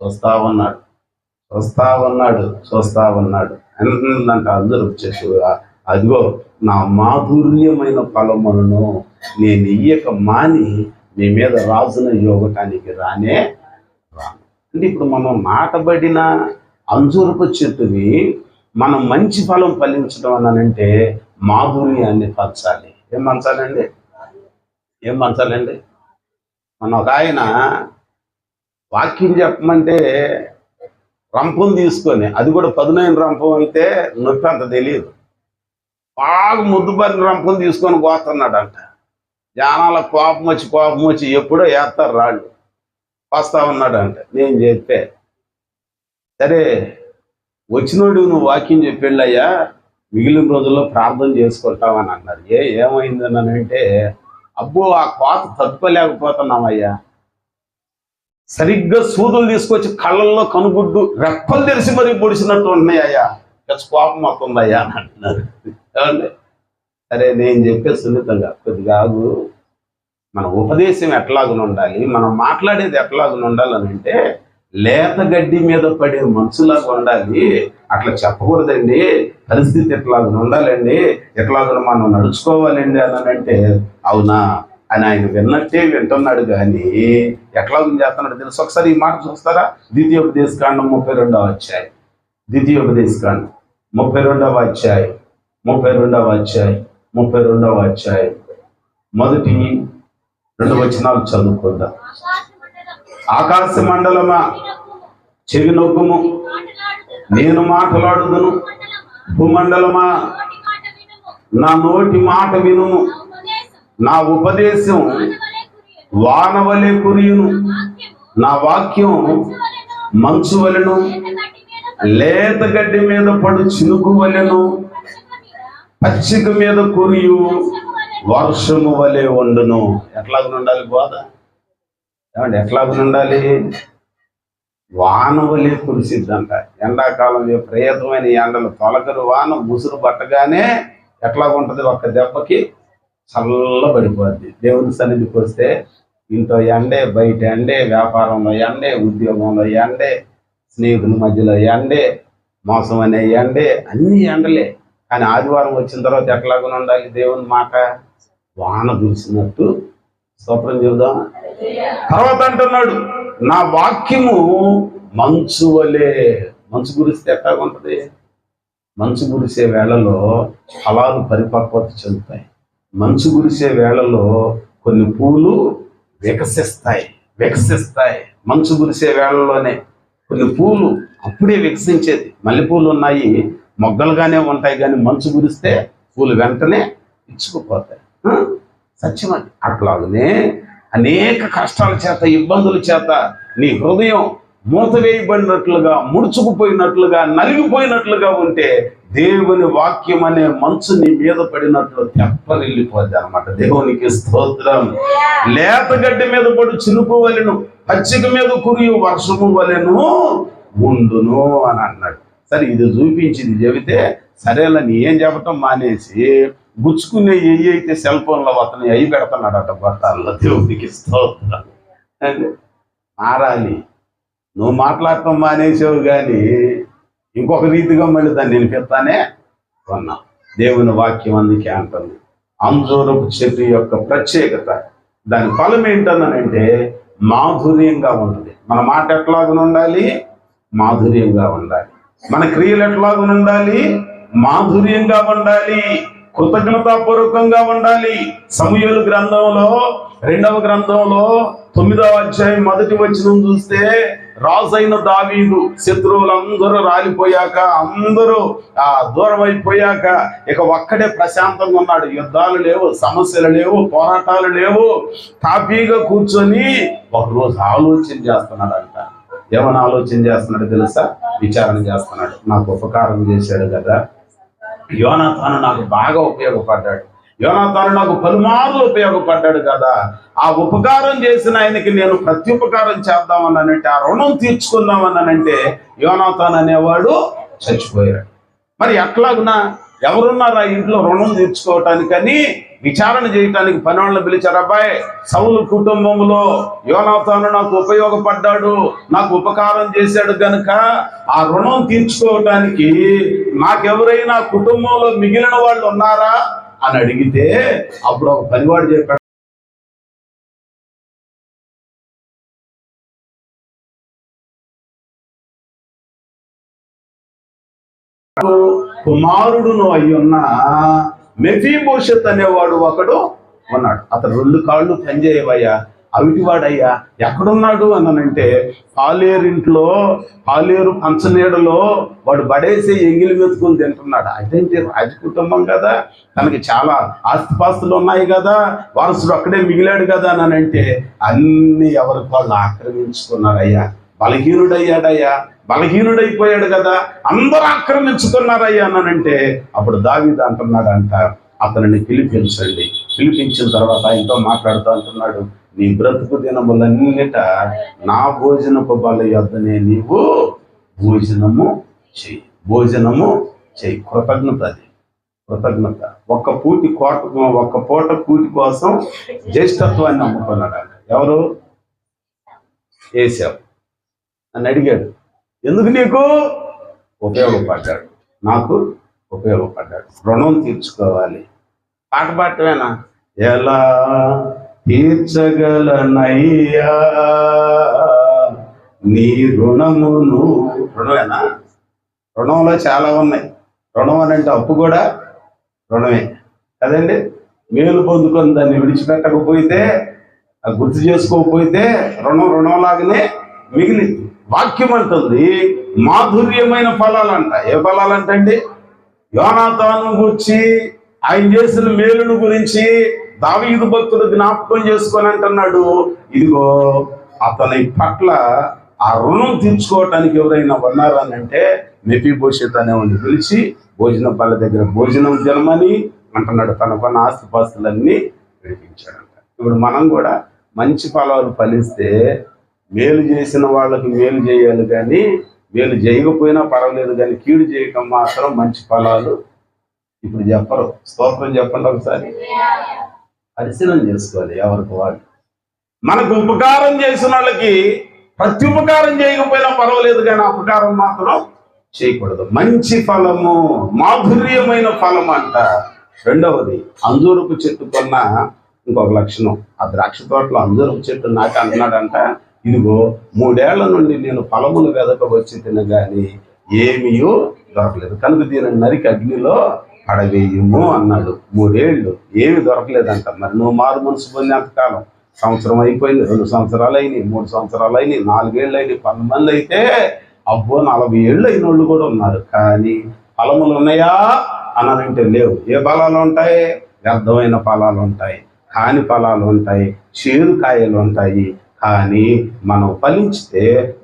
Speaker 2: చూస్తా ఉన్నాడు అంట. అందరూ వచ్చేసి అదిగో నా మాధుర్యమైన ఫలములను నేను ఇయ్యక మాని మీ మీద రాజును యోగటానికి రాను. అంటే ఇప్పుడు మనం నాటబడిన అంజూరపు చెట్టుని మనం మంచి ఫలం ఫలించడం అనంటే మాధుర్యాన్ని పంచాలి. ఏం పంచాలండి? మన ఒక ఆయన వాక్యం చెప్పమంటే రంపం తీసుకొని, అది కూడా పదునైన రంపం అయితే నొప్పి అంత తెలియదు, బాగా ముద్దుబరిన రంపం తీసుకొని పోతున్నాడంట. జనాల కోపం వచ్చి ఎప్పుడో వేస్తారు రాళ్ళు, వస్తా ఉన్నాడంట. నేను చెప్పే, సరే వచ్చినోడు నువ్వు వాక్యం చెప్పేళ్ళయ్యా, మిగిలిన రోజుల్లో ప్రార్థన చేసుకుంటామని అన్నారు. ఏమైందని అంటే, అబ్బో ఆ కోత తట్టుకోలేకపోతున్నామయ్యా, సరిగ్గా సూదులు తీసుకొచ్చి కళ్ళల్లో కనుగుడ్డు రెప్పలు తెరిచి మరీ పొడిచినట్టు ఉన్నాయ్యా, కోపం వస్తుందయ్యా అని అంటున్నారు. ఏమండి? సరే నేను చెప్పే సున్నితంగా కొద్దిగా మన ఉపదేశం ఎట్లాగున ఉండాలి, మనం మాట్లాడేది ఎట్లాగున ఉండాలని అంటే లేత గడ్డి మీద పడే మనసులాగా ఉండాలి. అట్లా చెప్పకూడదండి, పరిస్థితి ఎట్లాగున ఉండాలండి, ఎట్లాగున మనం నడుచుకోవాలండి అని అంటే అవునా అని ఆయన విన్నట్టే వింటున్నాడు. కానీ ఎట్లాగూ చేస్తున్నాడు తెలుసు. ఒకసారి ఈ మాట చూస్తారా? ద్వితీయోపదేశకాండం 32వ అధ్యాయం, ద్వితీయోపదేశకాండం 32వ అధ్యాయం మొదటి 2 వచనాలు చదువుకుందాం. ఆకాశ మండలమా చెవి నొక్కుము, నేను మాట్లాడుదును. భూమండలమా నా నోటి మాట వినుము. నా ఉపదేశం వానవలే కురియును, నా వాక్యం మంచు వలెను, లేత గడ్డి మీద పడు చినుకు వలెను, పచ్చిక మీద కురియు వర్షము వలె వండును. ఎట్లాగ ఉండాలి బోధ? ఏమండి ఎట్లాగ ఉండాలి? వాన వలె కురిసిద్దంట. ఎండాకాలం విపరీతమైన ఎండలు, తొలకరు వాన ముసురు పట్టగానే ఎట్లాగుంటది? ఒక్క దెబ్బకి చల్లబడిపోద్ది. దేవుని సన్నిధికి వస్తే ఇంట్లో ఎండే, బయట ఎండే, వ్యాపారంలో ఎండే, ఉద్యోగంలో ఎండే, స్నేహితుల మధ్యలో ఎండే, మోసం అనే ఎండే, అన్ని ఎండలే. కానీ ఆదివారం వచ్చిన తర్వాత ఎట్లాగా ఉండాలి? దేవుని మాట వాన కురిసినట్టు. స్తోత్రం చెబుదాం. తర్వాత అంటున్నాడు, నా వాక్యము మంచు వలె. మంచు కురిస్తే ఎట్లాగా ఉంటుంది? మంచు కురిసే వేళలో ఫలాలు పరిపక్వత చెందుతాయి. మంచు కురిసే వేళలో కొన్ని పూలు వికసిస్తాయి. మంచు కురిసే వేళలోనే కొన్ని పూలు అప్పుడే వికసించేది. మల్లెపూలు ఉన్నాయి, మొగ్గలుగానే ఉంటాయి, కానీ మంచు కురిస్తే పూలు వెంటనే ఇచ్చుకుపోతాయి. సత్యం అది. అట్లాగనే అనేక కష్టాల చేత, ఇబ్బందుల చేత నీ హృదయం మూతవేయబడినట్లుగా, ముడుచుకుపోయినట్లుగా, నలిగిపోయినట్లుగా ఉంటే దేవుని వాక్యం అనే మంచు నీ మీద పడినట్లు తెప్పరిల్లిపోద్ది అనమాట. దేవునికి స్తోత్రం. లేత గడ్డి మీద పడు చినుకు వలెను, పచ్చిక మీద కురియు వర్షము వలెను ఉండును అని అన్నాడు. సరే ఇది చూపించింది చెబితే సరేలని ఏం చెప్పటం మానేసి గుచ్చుకునే అయితే సెల్ ఫోన్లో అతను అయి పెడుతున్నాడట గొట్టాల్లో. దేవునికి స్తోత్రం. మారాలి. నువ్వు మాట్లాడటం మానేసావు, కానీ ఇంకొక రీతిగా మళ్ళీ దాన్ని వినిపిస్తానే ఉన్నావు. దేవుని వాక్యం అందుకే అంటుంది. అంజూరపు చెట్టు యొక్క ప్రత్యేకత, దాని ఫలం ఏంటనంటే మాధుర్యంగా ఉంటుంది. మన మాట ఎట్లాగా ఉండాలి? మాధుర్యంగా ఉండాలి. మన క్రియలు ఎట్లాగా ఉండాలి? మాధుర్యంగా ఉండాలి. కృతజ్ఞతాపూర్వకంగా ఉండాలి. సమూయేలు గ్రంథంలో 2వ గ్రంథంలో 9వ అధ్యాయం 1వ వచనం చూస్తే, రాజైన దావీదు శత్రువులందరూ రాలిపోయాక, అందరూ దూరం అయిపోయాక ఇక ఒక్కడే ప్రశాంతంగా ఉన్నాడు. యుద్ధాలు లేవు, సమస్యలు లేవు, పోరాటాలు లేవు. తాపీగా కూర్చొని ఒకరోజు ఆలోచన చేస్తున్నాడంట. ఏమైనా ఆలోచన చేస్తున్నాడు తెలుసా? విచారణ చేస్తున్నాడు. నాకు ఉపకారం చేశాడు కదా, యోనాతాను నాకు బాగా ఉపయోగపడ్డాడు, యోనాతాను నాకు పలుమార్లు ఉపయోగపడ్డాడు కదా, ఆ ఉపకారం చేసిన ఆయనకి నేను ప్రత్యుపకారం చేద్దామన్నానంటే, ఆ రుణం తీర్చుకుందామన్నానంటే యోనాతాను అనేవాడు చచ్చిపోయాడు. మరి ఎట్లాగునా ఎవరున్నారు ఆ ఇంట్లో రుణం తీర్చుకోవటానికని విచారణ చేయటానికి పని వాళ్ళని పిలిచారు. అబ్బాయి, సౌలు కుటుంబంలో యోనాతాను నాకు ఉపయోగపడ్డాడు, నాకు ఉపకారం చేశాడు గనుక ఆ రుణం తీర్చుకోవటానికి నాకెవరైనా కుటుంబంలో మిగిలిన వాళ్ళు ఉన్నారా అని అడిగితే, అప్పుడు ఒక పనివాడు చెప్పాడు, కుమారుడును అయ్యున్న మెఫీబోషెత్ అనేవాడు ఒకడు ఉన్నాడు. అతను 2 కాళ్ళు పనిచేయవయ్యా, అవిటివాడయ్యా. ఎక్కడున్నాడు అనంటే, పాలేరింట్లో, పాలేరు పంచనీడలో వాడు బడేసి ఎంగిలి మెతుకుని తింటున్నాడు. అదేంటి, రాజ కుటుంబం కదా, తనకి చాలా ఆస్తిపాస్తులు ఉన్నాయి కదా, వారసుడు అక్కడే మిగిలాడు కదా అని అంటే, అన్ని ఎవరికి వాళ్ళు ఆక్రమించుకున్నారయ్యా. బలహీనుడయ్యాడయ్యా, బలహీనుడైపోయాడు కదా, అందరూ ఆక్రమించుకున్నారయ్యా అనంటే, అప్పుడు దావీదు అంటున్నాడంట, అతనిని పిలిపించండి. పిలిపించిన తర్వాత ఆయనతో మాట్లాడుతూ అంటున్నాడు, నీ బ్రతుకు దినములన్నిట నా భోజనపు బల యొద్దనే నీవు భోజనము చెయ్యి, భోజనము చెయ్యి. కృతజ్ఞత, అది కృతజ్ఞత. ఒక్క పూట కూటి కోసం జ్యేష్ఠత్వాన్ని నమ్ముకున్నాడు. ఎవరు? ఏశావు అని అడిగాడు. ఎందుకు? నీకు ఉపయోగపడ్డాడు, నాకు ఉపయోగపడ్డాడు, రుణం తీర్చుకోవాలి. పాట పాడటమేనా? ఎలా తీర్చగలనయ్యా నీ రుణమును. రుణమేనా? రుణంలో చాలా ఉన్నాయి. రుణం అని అంటే అప్పు కూడా రుణమే కదండి. మేలు పొందుకొని దాన్ని విడిచిపెట్టకపోతే, గుర్తు చేసుకోకపోతే రుణంలాగానే మిగిలింది. వాక్యం అంటుంది మాధుర్యమైన ఫలాలంట. ఏ ఫలాలంటండి? యోనాతాను గురించి, ఆయన చేసిన మేలును గురించి దావీదు భక్తుడు జ్ఞాపకం చేసుకొని అంటున్నాడు, ఇదిగో అతని పట్ల ఆ రుణం తీర్చుకోవటానికి ఎవరైనా ఉన్నారని అంటే మెఫీబోషెత్ అనేవాడిని పిలిచి భోజన బల్ల దగ్గర భోజనం తినమని అంటున్నాడు. తనకున్న ఆస్తిపాస్తులన్నీ విడిపించాడంట. ఇప్పుడు మనం కూడా మంచి ఫలాలు ఫలిస్తే మేలు చేసిన వాళ్ళకి మేలు చేయాలి, కానీ మేలు చేయకపోయినా పర్వాలేదు, కానీ కీడు చేయటం మాత్రం మంచి ఫలాలు ఇప్పుడు చెప్పరు. స్తోత్రం చెప్పండి ఒకసారి. పరిశీలన చేసుకోవాలి ఎవరికి వాళ్ళు. మనకు ఉపకారం చేసిన వాళ్ళకి ప్రత్యుపకారం చేయకపోయినా పర్వాలేదు, కానీ అపకారం మాత్రం చేయకూడదు. మంచి ఫలము, మాధుర్యమైన ఫలం అంట. రెండవది, అంజూరపు చెట్టు కొన్న ఇంకొక లక్షణం. ఆ ద్రాక్ష తోటలో అంజూరపు చెట్టు నాటి అంటున్నాడంట, ఇదిగో 3 ఏళ్ల నుండి నేను ఫలములు వెదక వచ్చి తినగాని ఏమీ దొరకలేదు, కనుక దీనిని నరికి అగ్నిలో పడవేయము అన్నాడు. 3 ఏళ్ళు ఏమి దొరకలేదంట. మరి నువ్వు మారు మనసు పొందేంతకాలం? సంవత్సరం అయిపోయింది, 2 సంవత్సరాలు అయినాయి, 3 సంవత్సరాలు అయినాయి, 4 ఏళ్ళు అయినాయి, 10 మంది అయితే అబ్బో 40 ఏళ్ళు అయిన వాళ్ళు కూడా ఉన్నారు. కానీ ఫలములు ఉన్నాయా అన్నారంటే లేవు. ఏ ఫలాలు ఉంటాయి? వ్యర్థమైన ఫలాలు ఉంటాయి, కాని ఫలాలు ఉంటాయి, చేదు కాయలు ఉంటాయి. కానీ మనం ఫలించితే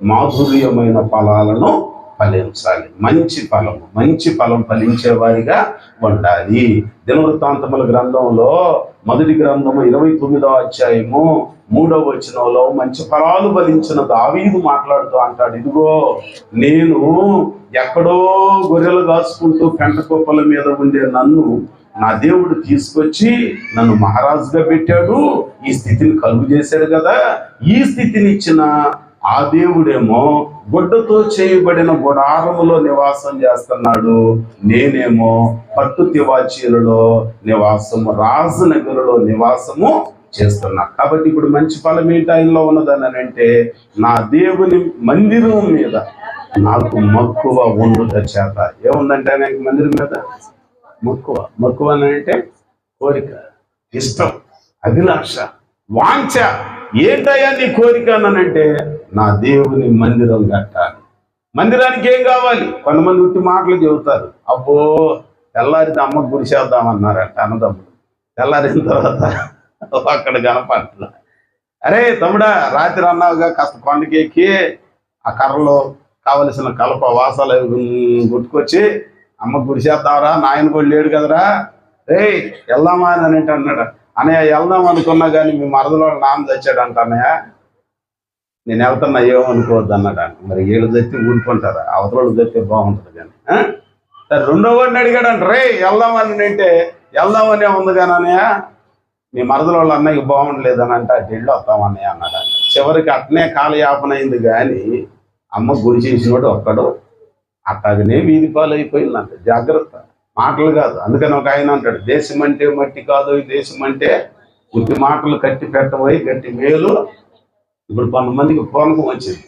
Speaker 2: మాధుర్యమైన ఫలాలను ఫలించాలి. మంచి ఫలం ఫలించే వారిగా ఉండాలి. దినవృత్తాంతముల గ్రంథంలో 1వ గ్రంథము 29వ అధ్యాయము 3వ వచనంలో మంచి ఫలాలు ఫలించిన దావీదు మాట్లాడుతూ అంటాడు, ఇదిగో నేను ఎక్కడో గొర్రెలు కాసుకుంటూ పెంట కుప్పల మీద ఉండే నన్ను నా దేవుడు తీసుకొచ్చి నన్ను మహారాజుగా పెట్టాడు, ఈ స్థితిని కలుగు చేశాడు కదా. ఈ స్థితిని ఇచ్చిన ఆ దేవుడేమో గుడ్డతో చేయబడిన గుడారములో నివాసం చేస్తున్నాడు, నేనేమో పట్టు తివాచీలలో నివాసము, రాజనగరులో నివాసము చేస్తున్నా. కాబట్టి ఇప్పుడు మంచి ఫలం ఏంటి ఆయనలో ఉన్నదని అంటే, నా దేవుని మందిరం మీద నాకు మక్కువ ఉండుట చేత. ఏముందంటే ఆయనకి మందిరం మీద మక్కువ అని అంటే కోరిక, ఇష్టం, అభిలాష, వాంఛ. ఏంటయ్యా నీ కోరిక అనంటే నా దేవుని మందిరం కట్టాలి. మందిరానికి ఏం కావాలి? కొంతమంది ఉట్టి మాటలు చెబుతారు. అబ్బో తెల్లారితే అమ్మకు గుడి చేద్దామన్నారంట అన్నదమ్ముడు. తెల్లారిన తర్వాత అక్కడ కనపట్ల. అరే తమ్ముడా, రాత్రి అన్నావుగా కాస్త కొండకి ఎక్కి ఆ కర్రలో కావలసిన కలప వాసాలు గుర్తుకొచ్చి అమ్మకు గుడి చేద్దాంరా, నాయన కూడా లేడు కదరా, రే వెళ్దామా అని అన్నాడు. అన్నయ్య వెళ్దాం అనుకున్నా కానీ మీ మరదలో నాన్న తెచ్చాడంట. అన్నయ్య నేను వెళ్తున్నా ఏమనుకోవద్దు అన్నాడు. మరి వీళ్ళు తెచ్చి ఊరుకుంటారా? అవతల తెస్తే బాగుంటుంది కానీ. సరే రెండో వాడిని అడిగాడంట, రే వెళ్దామని అంటే వెళ్దామనే ఉంది కానీ అన్నయ్య మీ మరదల వాళ్ళ అన్నయ్య బాగుండలేదని అంటే అటు వెళ్ళి వస్తామన్నయ్య అన్నాడు. చివరికి అట్నే కాలయాపన అయింది కానీ అమ్మ గుడి చేసినోడు ఒక్కడు అట్టగనే వీధి పాలు అయిపోయిందంట. జాగ్రత్త, మాటలు కాదు. అందుకని ఒక ఆయన అంటాడు, దేశం అంటే మట్టి కాదు, ఈ దేశం అంటే ఉట్టి మాటలు కట్టి పెట్టబోయి గట్టి మేలు. ఇప్పుడు కొంతమందికి పూనకం వచ్చింది.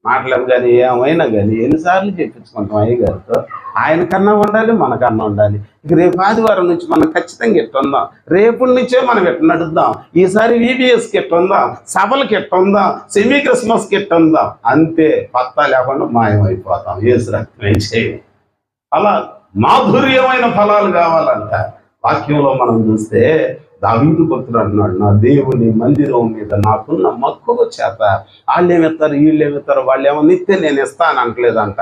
Speaker 2: మాటలు కానీ ఏమైనా కానీ ఎన్నిసార్లు చెప్పించుకుంటాం అయ్యగారితో. ఆయన కన్నా ఉండాలి, మనకన్నా ఉండాలి. ఇక రేపు ఆదివారం నుంచి మనం ఖచ్చితంగా ఎట్టుందాం, రేపటి నుంచే మనం ఎట్ట నడుద్దాం, ఈసారి VBSకి ఎట్టుందాం, సభలకి ఎట్టుందాం, సెమీ క్రిస్మస్కి ఎట్టుందాం. అంతే, పత్తా లేకుండా మాయమైపోతాం. ఏసు రక్తమే చేయి. అలా మాధుర్యమైన ఫలాలు కావాలంట. వాక్యంలో మనం చూస్తే దావీదు భక్తుడు అన్నాడు, నా దేవుని మందిరం మీద నాకున్న మక్కువ చేత వాళ్ళేమిస్తారు వీళ్ళేమిస్తారు వాళ్ళు ఏమన్నా ఇస్తే నేను ఇస్తాను అంటలేదంట.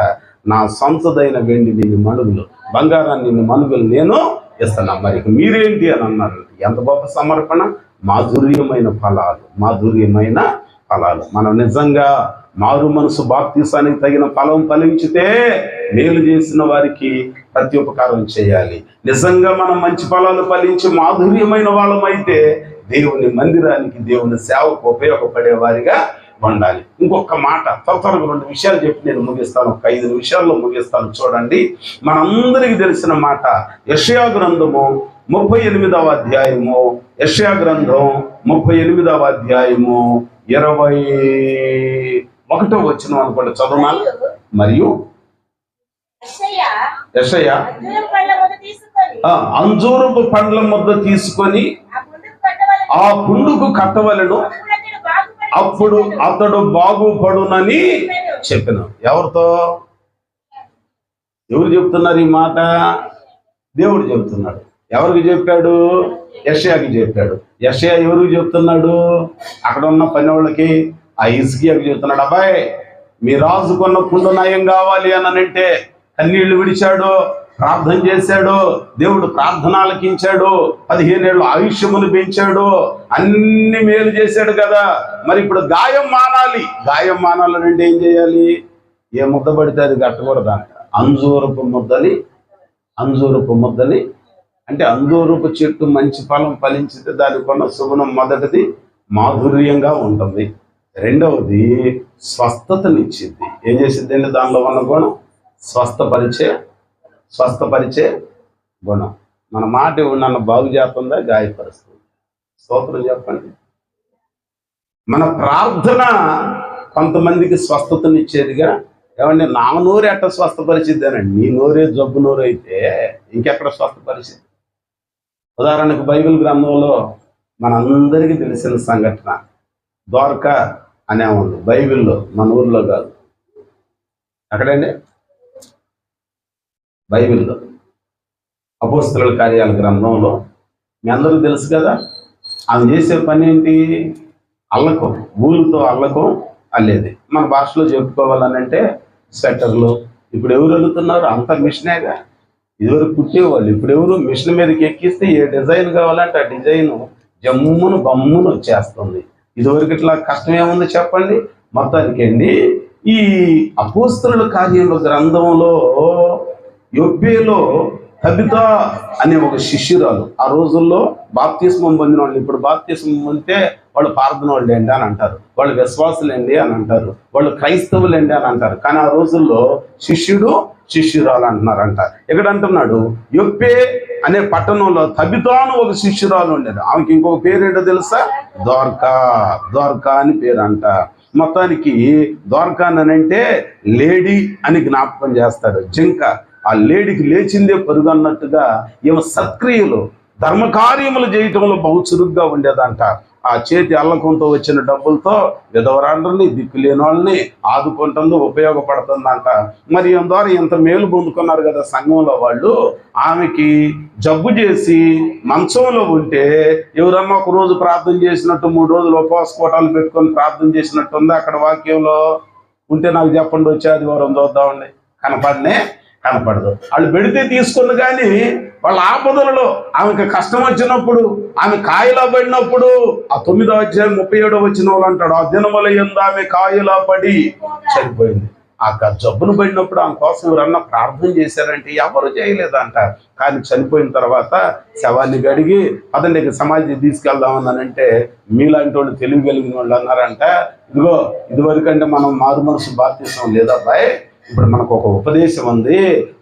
Speaker 2: నా సొంతదైన వెండి నిన్ను మణుగులు, బంగారాన్ని నిన్ను మణుగులు నేను ఇస్తాను. మరి మీరేంటి అని అన్నారు. ఎంత గొప్ప సమర్పణ! మాధుర్యమైన ఫలాలు, మాధుర్యమైన ఫలాలు. మనం నిజంగా మారు మనసు బాప్తీసానికి తగిన ఫలం ఫలించితే మేలు చేసిన వారికి ప్రత్యుపకారం చేయాలి. నిజంగా మనం మంచి ఫలాలు ఫలించి మాధుర్యమైన వాళ్ళమైతే దేవుని మందిరానికి, దేవుని సేవకు ఉపయోగపడే వారిగా ఉండాలి. ఇంకొక మాట త్వరగా 2 విషయాలు చెప్పి నేను ముగిస్తాను. ఒక 5 నిమిషాల్లో ముగిస్తాను. చూడండి, మనందరికీ తెలిసిన మాట యెషయా గ్రంథము 38వ అధ్యాయము, యెషయా గ్రంథం 38వ అధ్యాయము 21వ వచనం అనుకోండి, చదువునాను. మరియు యెషయా అంజూరపు పండ్ల ముద్ద తీసుకొని ఆ పుండుకు కట్టవలెను, అప్పుడు అతడు బాగుపడునని చెప్పిన. ఎవరితో? ఎవరు చెప్తున్నారు ఈ మాట? దేవుడు చెప్తున్నాడు. ఎవరికి చెప్పాడు? యెషయాకి చెప్పాడు. యెషయా ఎవరికి చెప్తున్నాడు? అక్కడ ఉన్న పని వాళ్ళకి, ఆ హిజ్కియాకి చెప్తున్నాడు. అబ్బాయి, మీ రాజుకున్న పుండు నయం కావాలి అని అంటే కన్నీళ్లు విడిచాడు, ప్రార్థన చేశాడు, దేవుడు ప్రార్థన ఆలకించాడు, 15 ఏళ్ళు ఆయుష్యమును పెంచాడు, అన్ని మేలు చేశాడు కదా. మరి ఇప్పుడు గాయం మానాలి. గాయం మానాలంటే ఏం చేయాలి? ఏ ముద్ద పడితే అది కట్టకూడదంట. అంజూరపు ముద్దని అంటే అంజూరపు చెట్టు మంచి ఫలం ఫలించితే దానికి ఉన్న సుగుణం మొదటిది మాధుర్యంగా ఉంటుంది, రెండవది స్వస్థతనిచ్చింది. ఏం చేసింది అండి దానిలో ఉన్న గుణం? స్వస్థపరిచే గుణం. మన మాట నన్ను బాగు చేస్తుందా, గాయపరుస్తుంది? స్తోత్రం చెప్పండి. మన ప్రార్థన కొంతమందికి స్వస్థతనిచ్చేదిగా. ఏమంటే నా నోరు ఎట్ట స్వస్థపరిచిద్దానండి? నీ నోరే జబ్బు నోరు అయితే ఇంకెక్కడ స్వస్థపరిచింది? ఉదాహరణకు బైబిల్ గ్రంథంలో మనందరికీ తెలిసిన సంఘటన, ద్వారకా అనే ఉంది బైబిల్లో, మన ఊర్లో కాదు. అక్కడండి బైబిల్లో అపోస్తలుల కార్యాల గ్రంథంలో మీ అందరూ తెలుసు కదా. ఆమె చేసే పని ఏంటి? అల్లకం, ఊళ్ళతో అల్లకం అల్లేది. మన భాషలో చెప్పుకోవాలనంటే స్వెటర్లు. ఇప్పుడు ఎవరు అల్లుతున్నారు? అంత మిషనేగా. ఇదివరకు కుట్టేవాళ్ళు, ఇప్పుడు ఎవరు మిషన్ మీదకి ఎక్కిస్తే ఏ డిజైన్ కావాలంటే ఆ డిజైన్ జమ్మును బమ్మును వచ్చేస్తుంది. ఇదివరకు ఇట్లా కష్టం ఏముంది చెప్పండి? మొత్తానికి అండి, ఈ అపోస్తలుల కార్యాల గ్రంథంలో యొప్పేలో తబితా అనే ఒక శిష్యురాలు, ఆ రోజుల్లో బాప్తిస్మం పొందిన వాళ్ళు, ఇప్పుడు బాప్తిస్మం పొందితే వాళ్ళు ప్రార్థన వాళ్ళు ఏంటి అని అంటారు, వాళ్ళు విశ్వాసులు ఏంటి అని అంటారు, వాళ్ళు క్రైస్తవులు ఏంటి అని అంటారు. కానీ ఆ రోజుల్లో శిష్యుడు శిష్యురాలు అంటున్నారంట. ఇక్కడ అంటున్నాడు, యొప్పే అనే పట్టణంలో తబితాను ఒక శిష్యురాలు ఉండేది. ఆమెకి ఇంకొక పేరేంటో తెలుసా? ద్వారకా అని పేరు అంట. మొత్తానికి ద్వారకా అని అంటే లేడీ అని జ్ఞాపకం చేస్తాడు. జింక ఆ లేడికి లేచిందే పరుగు అన్నట్టుగా ఈమె సత్క్రియలు ధర్మకార్యములు చేయటంలో బహు చురుగ్గా ఉండేదంట. ఆ చేతి అల్లకంతో వచ్చిన డబ్బులతో విధవరాండ్రుల్ని దిక్కులేని వాళ్ళని ఆదుకుంటుంది, ఉపయోగపడుతుందంట. మరి ఈమె ద్వారా ఇంత మేలు పొందుకున్నారు కదా సంఘంలో వాళ్ళు. ఆమెకి జబ్బు చేసి మంచంలో ఉంటే ఎవరన్నా ఒక రోజు ప్రార్థన చేసినట్టు 3 రోజులు ఉపవాస కోటాలు పెట్టుకొని ప్రార్థన చేసినట్టు ఉంది అక్కడ వాక్యంలో ఉంటే నాకు చెప్పండి, వచ్చే ఆదివారం చూద్దామండి. కనపడదు. వాళ్ళు పెడితే తీసుకుంది, కానీ వాళ్ళ ఆపదలలో ఆమెకు కష్టం వచ్చినప్పుడు, ఆమె కాయలా పడినప్పుడు, ఆ 9వ అధ్యాయం 37వ వచనంలో అంటాడు, ఆ దినముల యందు ఆమె కాయలా పడి చనిపోయింది. ఆ జబ్బును పడినప్పుడు ఆమె కోసం ఎవరన్నా ప్రార్థన చేశారంటే ఎవరు చేయలేదంట. కానీ చనిపోయిన తర్వాత శవాన్ని గడిగి అతన్ని సమాధి తీసుకెళ్దామన్నానంటే మీలాంటి వాళ్ళు తెలియగలిగిన వాళ్ళు అన్నారంట, ఇదిగో ఇదివరకంటే మనం మారు మనసు బాప్తిసం లేదబ్బాయి, ఇప్పుడు మనకు ఒక ఉపదేశం ఉంది,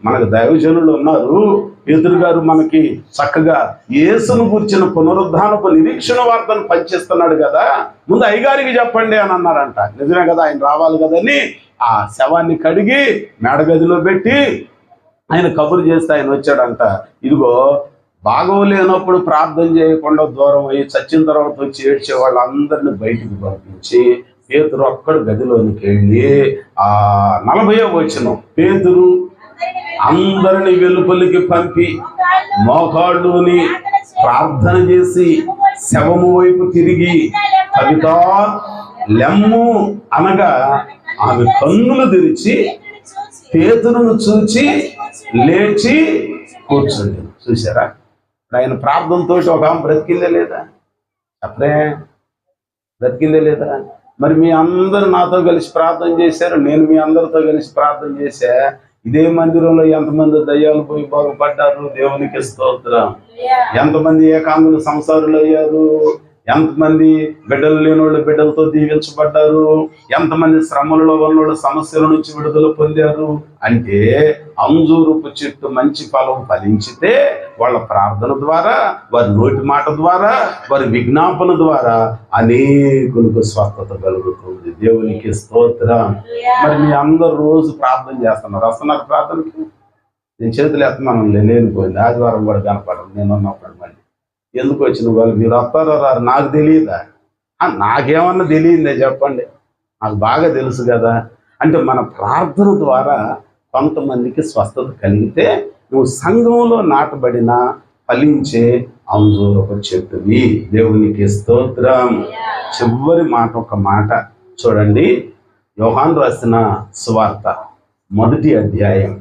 Speaker 2: మనకు దైవజనులు ఉన్నారు, పేతురు గారు మనకి చక్కగా యేసును గురించిన పునరుద్ధానపు నిరీక్షణ వార్తను పంచిస్తున్నాడు కదా, ముందు అయ్యగారికి చెప్పండి అని అన్నారంట. నిజమే కదా, ఆయన రావాలి కదని ఆ శవాన్ని కడిగి మేడగదిలో పెట్టి ఆయన కబురు చేస్తే ఆయన వచ్చాడంట. ఇదిగో బాగోలేనప్పుడు ప్రార్థన చేయకుండా దూరం అయ్యి చచ్చిన తర్వాత వచ్చి ఏడ్చే వాళ్ళందరినీ బయటికి పంపించి పేతురు ఒక్కడు గదిలోనికి వెళ్ళి 40వ వచనం, పేతురు అందరిని వెలుపలికి పంపి మోకాళ్ళుని ప్రార్థన చేసి శవము వైపు తిరిగి కవిత లెమ్ము అనగా ఆమె కన్నులు తెరిచి పేతురును చూచి లేచి కూర్చుంది. చూసారా, ఆయన ప్రార్థనతో ఒక ఆమె బ్రతికిందే లేదా? అప్పుడే బ్రతికిందే లేదా? మరి మీ అందరూ నాతో కలిసి ప్రార్థన చేశారు, నేను మీ అందరితో కలిసి ప్రార్థన చేశా. ఇదే మందిరంలో ఎంతమంది దయ్యాలు పోయి బాగుపడ్డారు, దేవునికి స్తోత్రం. ఎంతమంది ఏకాంగులు సంసారులు అయ్యారు, ఎంతమంది బిడ్డలు లేని వాళ్ళు బిడ్డలతో దీవించబడ్డారు, ఎంతమంది శ్రమలలో ఉన్నోళ్ళు సమస్యల నుంచి విడుదల పొందారు. అంటే అంజూరపు చెట్టు మంచి ఫలం ఫలించితే వాళ్ళ ప్రార్థన ద్వారా, వారి నోటి మాట ద్వారా, వారి విజ్ఞాపన ద్వారా అనేకులకు స్వస్థత కలుగుతుంది. దేవునికి స్తోత్రం. మరి మీ అందరు రోజు ప్రార్థన చేస్తున్నారు, వస్తున్నారు ప్రార్థనకి? నేను చేతులు ఎత్తమనం లేనిపోయింది, ఆదివారం కూడా కనపడదు, నేను ఉన్నప్పుడు. మళ్ళీ ఎందుకు వచ్చిన వాళ్ళు మీరు వస్తారో రారు నాకు తెలియదా? నాకేమన్నా తెలియదే చెప్పండి, నాకు బాగా తెలుసు కదా. అంటే మన ప్రార్థన ద్వారా కొంతమందికి స్వస్థత కలిగితే నువ్వు సంఘంలో నాటబడిన ఫలించే అంజూరపు చెట్టువి. దేవునికి స్తోత్రం. చివరి మాట, ఒక మాట చూడండి, యోహాను రాసిన సువార్త 1వ అధ్యాయం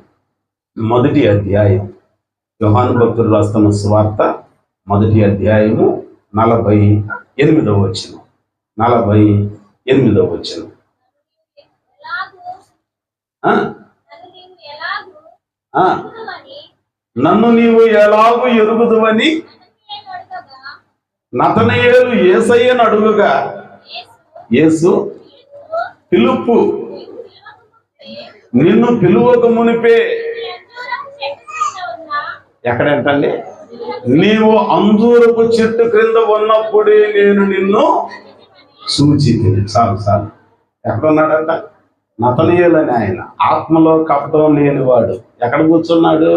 Speaker 2: యోహాను భక్తుడు రాస్తున్న సువార్త 1వ అధ్యాయము 48వ వచనం. 48వ వచనం. నన్ను నీవు ఎలాగూ ఎరుగుదువని నతనయేలు యేసయ్యను అడుగగా యేసు పిలుపు నిన్ను పిలువక మునిపే ఎక్కడేంటండి, నీవు అంజూరపు చెట్టు క్రింద ఉన్నప్పుడే నేను నిన్ను సూచితిని. చాలు ఎక్కడున్నాడంట? నతనయేలు అని ఆయన, ఆత్మలో కపటం లేనివాడు. ఎక్కడ కూర్చున్నాడు?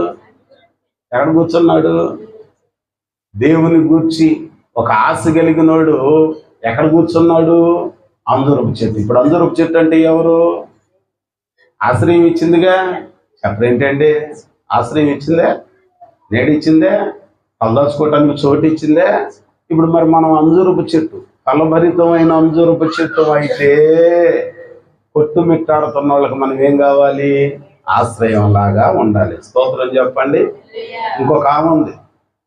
Speaker 2: దేవుని గూర్చి ఒక ఆశ కలిగినోడు ఎక్కడ కూర్చున్నాడు? అంజూరపు చెట్టు. ఇప్పుడు అంజూరపు చెట్టు అంటే ఎవరు? ఆశ్రయం ఇచ్చిందిగా. చెప్పరేంటండి? ఆశ్రయం ఇచ్చిందే, నేడిచ్చిందే, పలదాచుకోవటానికి చోటు ఇచ్చిందే. ఇప్పుడు మరి మనం అంజూరపు చెట్టు, ఫలభరితమైన అంజూరపు చెట్టు అయితే కొట్టుమిట్టాడుతున్న వాళ్ళకి మనం ఏం కావాలి? ఆశ్రయం లాగా ఉండాలి. స్తోత్రం చెప్పండి. ఇంకొక ఆమె ఉంది,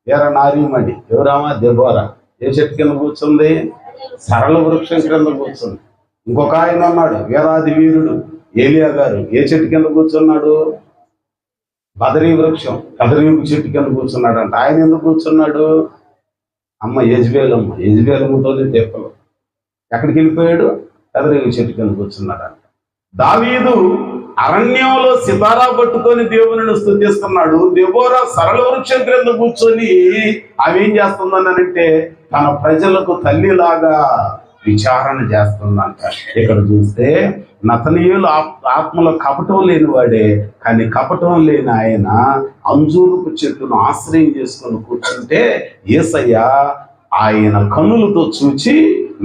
Speaker 2: వేరే నారీమణి. ఎవరామా? దెబోరా. ఏ చెట్టు కింద కూర్చుంది? సరళ వృక్షం కింద కూర్చుంది. ఇంకొక ఆయన ఉన్నాడు, వీరాది వీరుడు ఏలియా గారు. ఏ చెట్టు కింద కూర్చున్నాడు? బదరీ వృక్షం, కదరీపు చెట్టు కింద కూర్చున్నాడు అంట. ఆయన ఎందుకు కూర్చున్నాడు? యెజబేలమ్మతోనే తెప్పలు. ఎక్కడికి వెళ్ళిపోయాడు? కదరీపు చెట్టు కింద కూర్చున్నాడు అంట. దావీదు అరణ్యంలో సితారా పట్టుకొని దేవుని స్తుతిస్తున్నాడు. దెబోరా సరళ వృక్షం క్రింద కూర్చొని అవి ఏం చేస్తుందని అంటే తన ప్రజలకు తల్లిలాగా విచారణ చేస్తుందంట. ఇక్కడ చూస్తే నతనీయులు ఆత్మలో కపటం లేనివాడే, కానీ కపటం లేని ఆయన అంజూరపు చెట్టును ఆశ్రయం చేసుకొని కూర్చుంటే యేసయ్య ఆయన కన్నులతో చూచి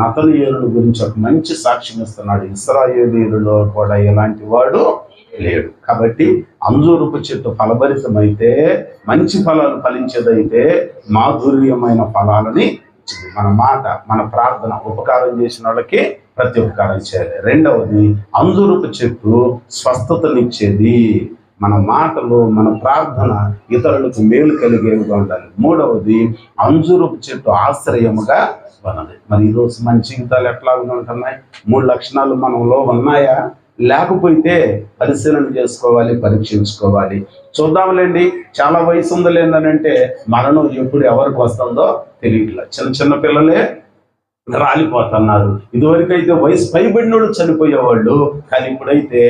Speaker 2: నతనీయులను గురించి ఒక మంచి సాక్ష్యం ఇస్తున్నాడు. ఇశ్రాయేలీయులలో కూడా ఎలాంటి వాడు లేడు. కాబట్టి అంజూరపు చెట్టు ఫలభరితమైతే, మంచి ఫలాలు ఫలించేదైతే మాధుర్యమైన ఫలాలని ఇచ్చింది. మన మాట, మన ప్రార్థన ఉపకారం చేసిన వాళ్ళకి ప్రతి ఉపకారం చేయాలి. రెండవది, అంజూరపు చెట్టు స్వస్థతనిచ్చేది. మన మాటలు, మన ప్రార్థన ఇతరులకు మేలు కలిగేవిగా ఉండాలి. మూడవది, అంజూరపు చెట్టు ఆశ్రయముగా ఉన్నది. మరి ఈరోజు మన జీవితాలు ఎట్లా ఉంటున్నాయి? 3 లక్షణాలు మనలో ఉన్నాయా? లేకపోతే పరిశీలన చేసుకోవాలి, పరీక్షించుకోవాలి. చూద్దాంలేండి, చాలా వయసు ఉందిలేందనంటే మరణం ఎప్పుడు ఎవరికి వస్తుందో తెలియట్లా. చిన్న పిల్లలే రాలిపోతున్నారు. ఇదివరకైతే వయసు పైబడినోళ్ళు చనిపోయేవాళ్ళు, కానీ ఇప్పుడైతే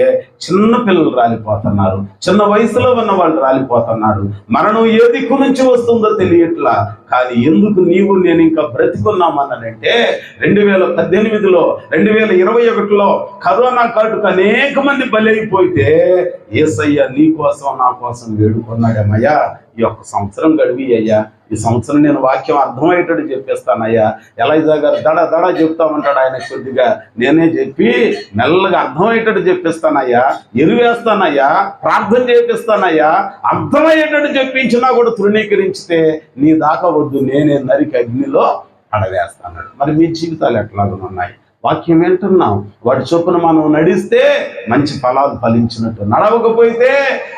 Speaker 2: చిన్న పిల్లలు రాలిపోతున్నారు. చిన్న వయసులో ఉన్న వాళ్ళు రాలిపోతున్నారు. మరణం ఏ దిక్కు నుంచి వస్తుందో తెలియట్లా. కానీ ఎందుకు నీవు నేను ఇంకా బ్రతికున్నామన్నానంటే 2018లో 2021లో కరోనా కాటుకు అనేక మంది బలైపోతే యేసయ్య నీ కోసం నా కోసం వేడుకున్నాడేమయ్యా, ఈ ఒక్క సంవత్సరం గడివి అయ్యా, ఈ సంవత్సరం నేను వాక్యం అర్థమయ్యేటట్టు చెప్పేస్తానయ్యా. ఎలైజా గారు దడ చెప్తామంటాడు, ఆయన కొద్దిగా నేనే చెప్పి మెల్లగా అర్థమయ్యేటట్టు చెప్పిస్తానయ్యా, ఎరువేస్తానయ్యా, ప్రార్థన చేపిస్తానయ్యా, అర్థమయ్యేటట్టు చెప్పించినా కూడా తృణీకరించితే నీ దాకా వద్దు, నేనే నరికి అగ్నిలో పడవేస్తాను. మరి మీ జీవితాలు ఎట్లాగున్నాయి? వాక్యం వింటున్నాం, వాటి చొప్పున మనం నడిస్తే మంచి ఫలాలు ఫలించినట్టు, నడవకపోతే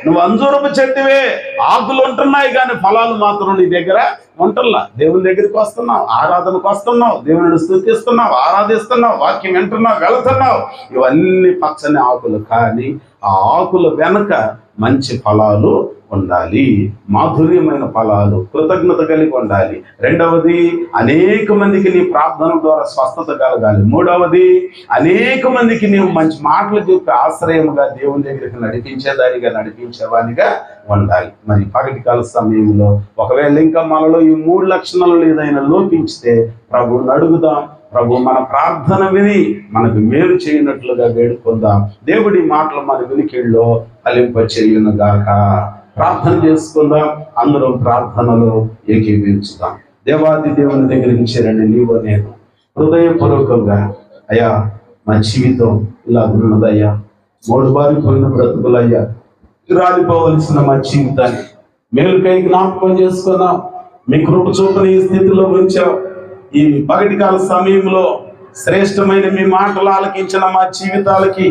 Speaker 2: నువ్వు అంజూరపు చెట్టువే, ఆకులు ఉంటున్నాయి కానీ ఫలాలు మాత్రం నీ దగ్గర ఉంటున్నా. దేవుని దగ్గరికి వస్తున్నావు, ఆరాధనకు వస్తున్నావు, దేవుని స్తుతిస్తున్నావు, ఆరాధిస్తున్నావు, వాక్యం వింటున్నావు, వెళుతున్నావు, ఇవన్నీ పచ్చని ఆకులు. కానీ ఆ ఆకుల వెనక మంచి ఫలాలు ఉండాలి, మాధుర్యమైన ఫలాలు, కృతజ్ఞత కలిగి ఉండాలి. రెండవది, అనేక మందికి నీ ప్రార్థన ద్వారా స్వస్థత కలగాలి. మూడవది, అనేక మందికి నీవు మంచి మాటలు చెప్పి ఆశ్రయముగా దేవుని దగ్గరికి నడిపించేవానిగా ఉండాలి. మరి పగటి కాల సమయంలో ఒకవేళ ఇంకా మనలో ఈ 3 లక్షణాలు ఏదైనా లోపించితే ప్రభువుని అడుగుదాం. ప్రభు మన ప్రార్థన విని మనకు మేలు చేయనట్లుగా వేడుకుందాం. దేవుడి మాటలు మన వినికిడిలో ఫలింపచేయునుగాక. ప్రార్థన చేసుకుందాం. అందరం ప్రార్థనలో ఏకీభవించుదాం. దేవాది దేవుని దగ్గరికి చేరండి. నీవు నేను హృదయపూర్వకంగా, అయ్యా మా జీవితం ఇలా ఉన్నదయ్యా, 3 బారిపోయిన బ్రతుకులయ్యా, రాలిపోవలసిన మా జీవితాన్ని మేలుకై జ్ఞాపకం చేసుకుందాం. మీ కృప చూపున ఈ స్థితిలో ఉంచాం. ఈ పగటి కాల సమయంలో శ్రేష్టమైన మీ మాటలు ఆలకించిన మా జీవితాలకి